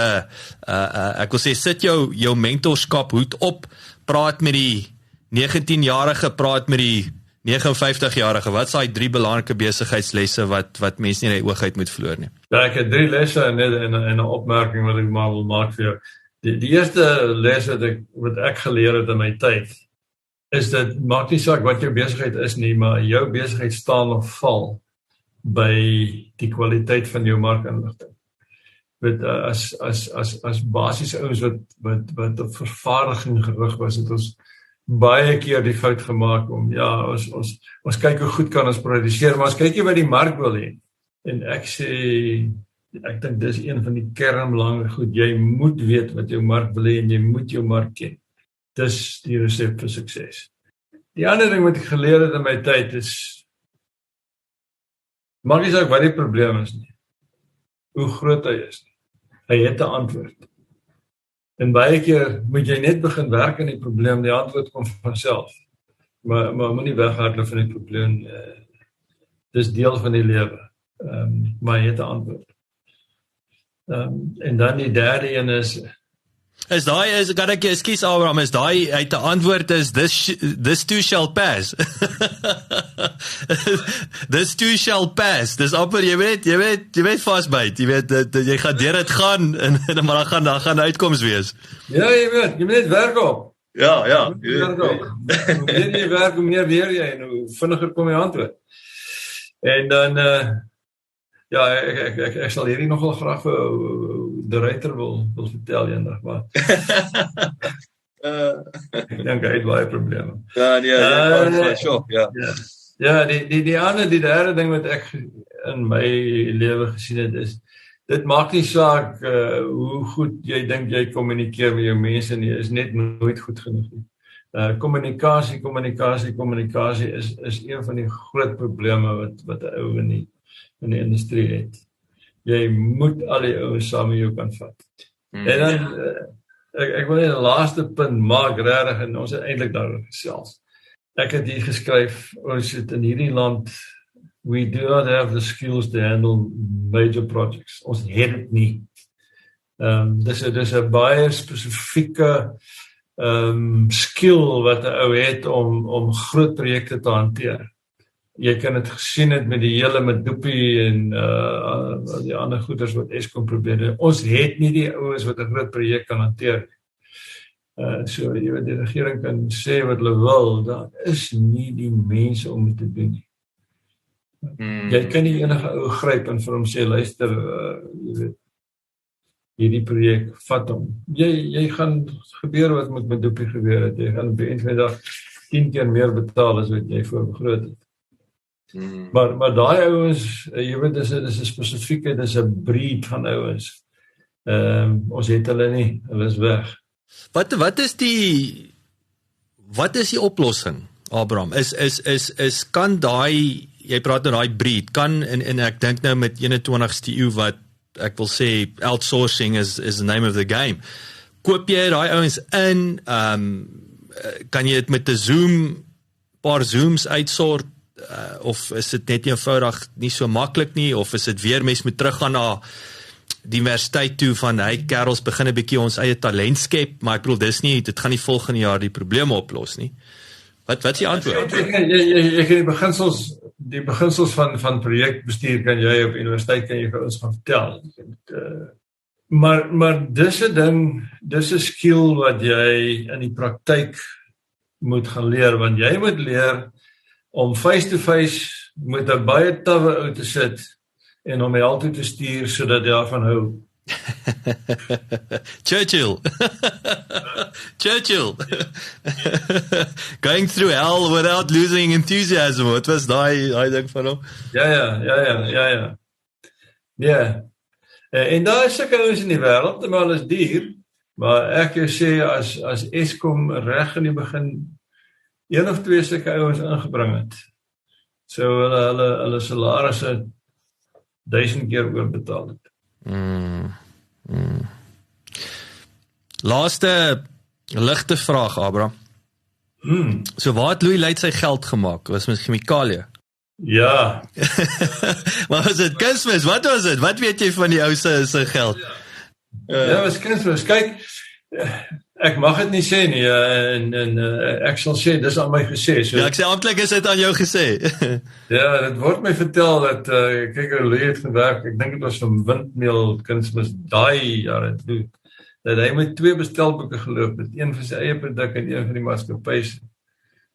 ek wil sê sit jou mentorskap hoed op, praat met die 19-jarige, praat met die 59-jarige, wat is daai 3 belangrike besigheidslesse wat mense nie in die oog uit moet verloor nie? Ja, ek het 3 lesse en 'n opmerking wat ek maar wil maak vir jou. Die eerste les wat ek geleer het in my tyd, is dat maak nie saak wat jou besigheid is nie, maar jou besigheid staan of val by die kwaliteit van jou markinligting. Met as basiese ouens wat op vervaardiging gerig was, het ons baie keer die fout gemaak om ons kyk hoe goed kan ons produseer, maar ons kyk nie wat die mark wil hê. En ek dink dis een van die kernbelangrike goed. Jy moet weet wat jou mark wil hê en jy moet jou mark ken. Dis die resep vir sukses. Die ander ding wat ek geleer het in my tyd is maak nie saak wat die probleem is nie. Hoe groot hy is nie. Hy het 'n antwoord. En baie keer moet jy net begin werk aan die probleem, die antwoord kom van self. Maar moenie weghardloop van die probleem. Dis deel van die lewe. Maar jy het 'n antwoord. En dan die derde een kan ek ekskuus Abraham, is daai uit 'n antwoord is this too shall pass. This too shall pass. Dis amper jy weet vasbyt. Jy weet jy gaan deur dit gaan en maar dan gaan uitkoms wees. Ja, jy moet net werk op. Ja. Hoe meer jy werk, hoe meer leer jy en hoe vinniger kom jy antwoord. En dan ek sal hierdie nogal graag de Ruiter wil vertel eendag, maar Ek dink hy het baie probleme. Sure, ja. Ja, die derde ding wat ek in my lewe gesien het is, dit maak nie saak hoe goed jy dink jy kommunikeer met jou mense nie, is net nooit goed genoeg nie. Kommunikasie is een van die groot probleme wat 'n ou in die industrie het. Jy moet al die ouens saam met jou kan vat. En dan ek wil net 'n laaste punt maak regtig, en ons het eintlik daaroor gesels. Ek het hier geskryf, ons het in hierdie land, we do not have the skills to handle major projects. Ons het dit nie. Dis 'n baie spesifieke skill wat 'n ou het om groot projekte te hanteer. Jy kan dit gesien het met die hele Medupi en die ander goeders wat Eskom probeer. Ons het nie die ouens wat 'n groot projek kan hanteer. So jy weet, die regering kan sê wat hulle wil, daar is nie die mense om dit te doen nie. Jy kan nie enige ou gryp en vir hom sê, luister, jy weet, hierdie projek, vat hom. Jy gaan gebeur wat met Medupi gebeur het. Jy gaan op die eind van die dag 10 keer meer betaal as wat jy voorbegroot het. Maar daai ouens, jy weet, dis 'n spesifieke, dis 'n breed van ouens. Ons het hulle nie, hulle is weg. Wat is die oplossing, Abraham? Kan daai, jy praat oor daai breed, kan en ek dink nou met 21ste eeu wat ek wil sê outsourcing is the name of the game. Koop jy daai ouens in, kan jy dit met 'n paar Zooms uitsort, of is dit net eenvoudig nie so maklik nie, of is dit weer mens moet teruggaan na die universiteit toe van, hey kerels, begin 'n bietjie ons eie talent skep, maar ek bedoel, dit gaan nie volgende jaar die probleme oplos nie. Wat is die antwoord? Jy kan die beginsels van projekbestuur kan jy op universiteit kan jy vir ons gaan vertel. Maar dis 'n ding, dis 'n skill wat jy in die praktyk moet gaan leer, want jy moet leer om face-to-face met 'n baie tawwe ou te sit en om my altyd te stuur sodat jy daarvan hou. Churchill. Going through hell without losing enthusiasm. Wat was daai ding van hom? Ja. En daar is sulke ouens in die wêreld, maar hulle is duur. Maar ek sê as Eskom reg in die begin 1 of 2 sulke ouens ingebring het, so hulle salarisse 1000 keer oorbetaal het. Laaste ligte vraag, Abraham. So waar het Louis Luyt sy geld gemaak? Was met chemikalie? Ja. Maar was dit kunsmis? Wat was dit? Wat weet jy van die ou se geld? Ja, was kunsmis. Kyk, ek mag dit nie sê nie, en ek sal sê, dis aan my gesê. So, ja, ek sê amptelik is dit aan jou gesê. Ja, dit word my vertel dat, kyk, Louis het gewerk, ek dink dit was van windmeel kunsmis, daai jare toe, dat hy met 2 bestelboeke geloop het, een vir sy eie produk en een vir die maatskappy.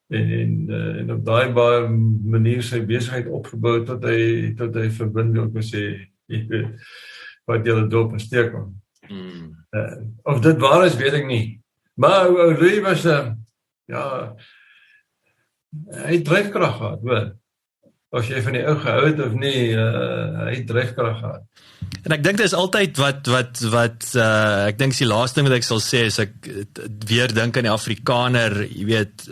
En op daai baie manier sy besigheid opgebou tot hy verbind wil sê, wat julle dop en steek om. Of dit waar is, weet ek nie. Maar Louis was, hy het dryfkrag gehad, hoor. Of jy van die ou gehou het of nie, hy het dryfkrag gehad. En ek dink dit is altyd wat ek dink is die laaste ding wat ek sal sê, is ek weer dink aan die Afrikaner, jy weet,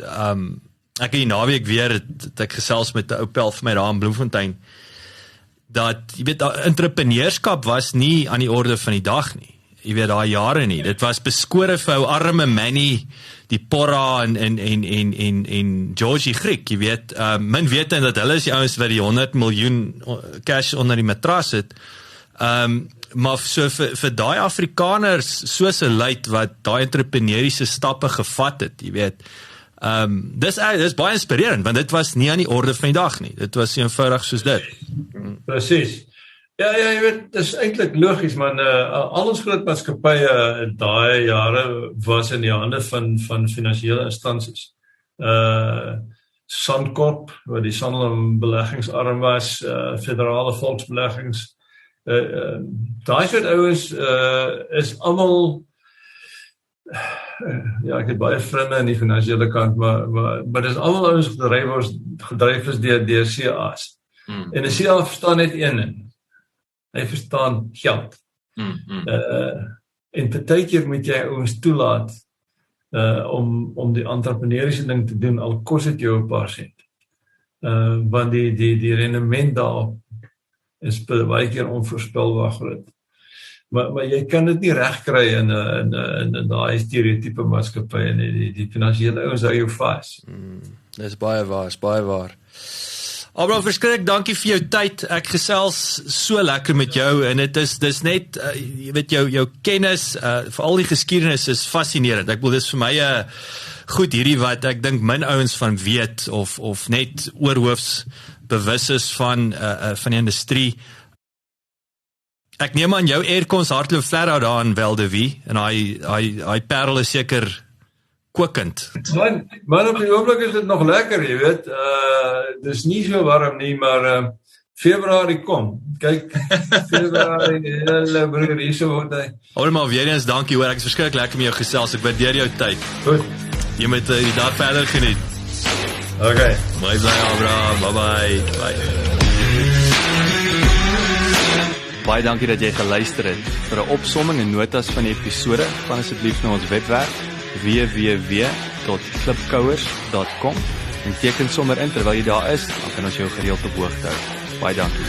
ek in die naweek weer het ek gesels met 'n ou pel vir my daar in Bloemfontein, dat, jy weet, entrepreneurskap was nie aan die orde van die dag nie. Jy weet, daai jare nie. Dit was beskore vir ou arme Manny, die Porra en Georgie Griek, jy weet, min weet dat hulle is die ouens wat die 100 miljoen cash onder die matras het, maar so vir daai Afrikaners soos 'n Luyt wat daai entrepreneuriese stappe gevat het, jy weet, dis baie inspirerend, want dit was nie aan die orde van die dag nie, dit was eenvoudig soos dit. Presies. Ja, jy weet, dit is eintlik logies, man, al ons groot maatskappye daai jare was in die hande van finansiële instansies. Sandkop, wat die Sanlam beleggingsarm was, Federale Volksbeleggings, daai soort ouens is almal ja, ek het baie vriende in die finansiële kant, maar dis almal ouens gedryf is deur CA's. En 'n CA verstaan net een ding. Hy verstaan geld. En partykeer moet jy ouens toelaat om die entrepreneuriese ding te doen, al kos dit jou 'n paar sent. Want die rendement daarop is baie keer onvoorspelbaar groot. Maar jy kan dit nie regkry in daai stereotipe maatskappy en die finansiële ouens hou jou vas. Dis baie waar. Abraham, verskriklik dankie vir jou tyd. Ek gesels so lekker met jou en dis net jy weet jou kennis, veral die geskiedenis is fascinerend. Ek bedoel dis vir my goed hierdie wat ek dink min ouens van weet of net oorhoofs bewus is van die industrie. Ek neem aan jou aircons hardloop flat-out daar in Weldewie en hy parel is seker kokend. Maar op die oomblik is dit nog lekker, jy weet. Dis nie so warm nie, maar Februarie kom. Kyk, Februarie, hele broer, hier so word hy. Almal weer eens dankie hoor, ek is verskriklik lekker met jou gesels. Ek waardeer jou tyd. Goed. Jy moet die dag verder geniet. Okay. Bye Abraham, bye. Baie dankie dat jy geluister het. Vir 'n opsomming en notas van die episode, gaan asseblief na ons webwerf www.klipkouers.com en teken sommer in terwyl jy daar is, dan kan ons jou gereeld op hoogte hou. Baie dankie.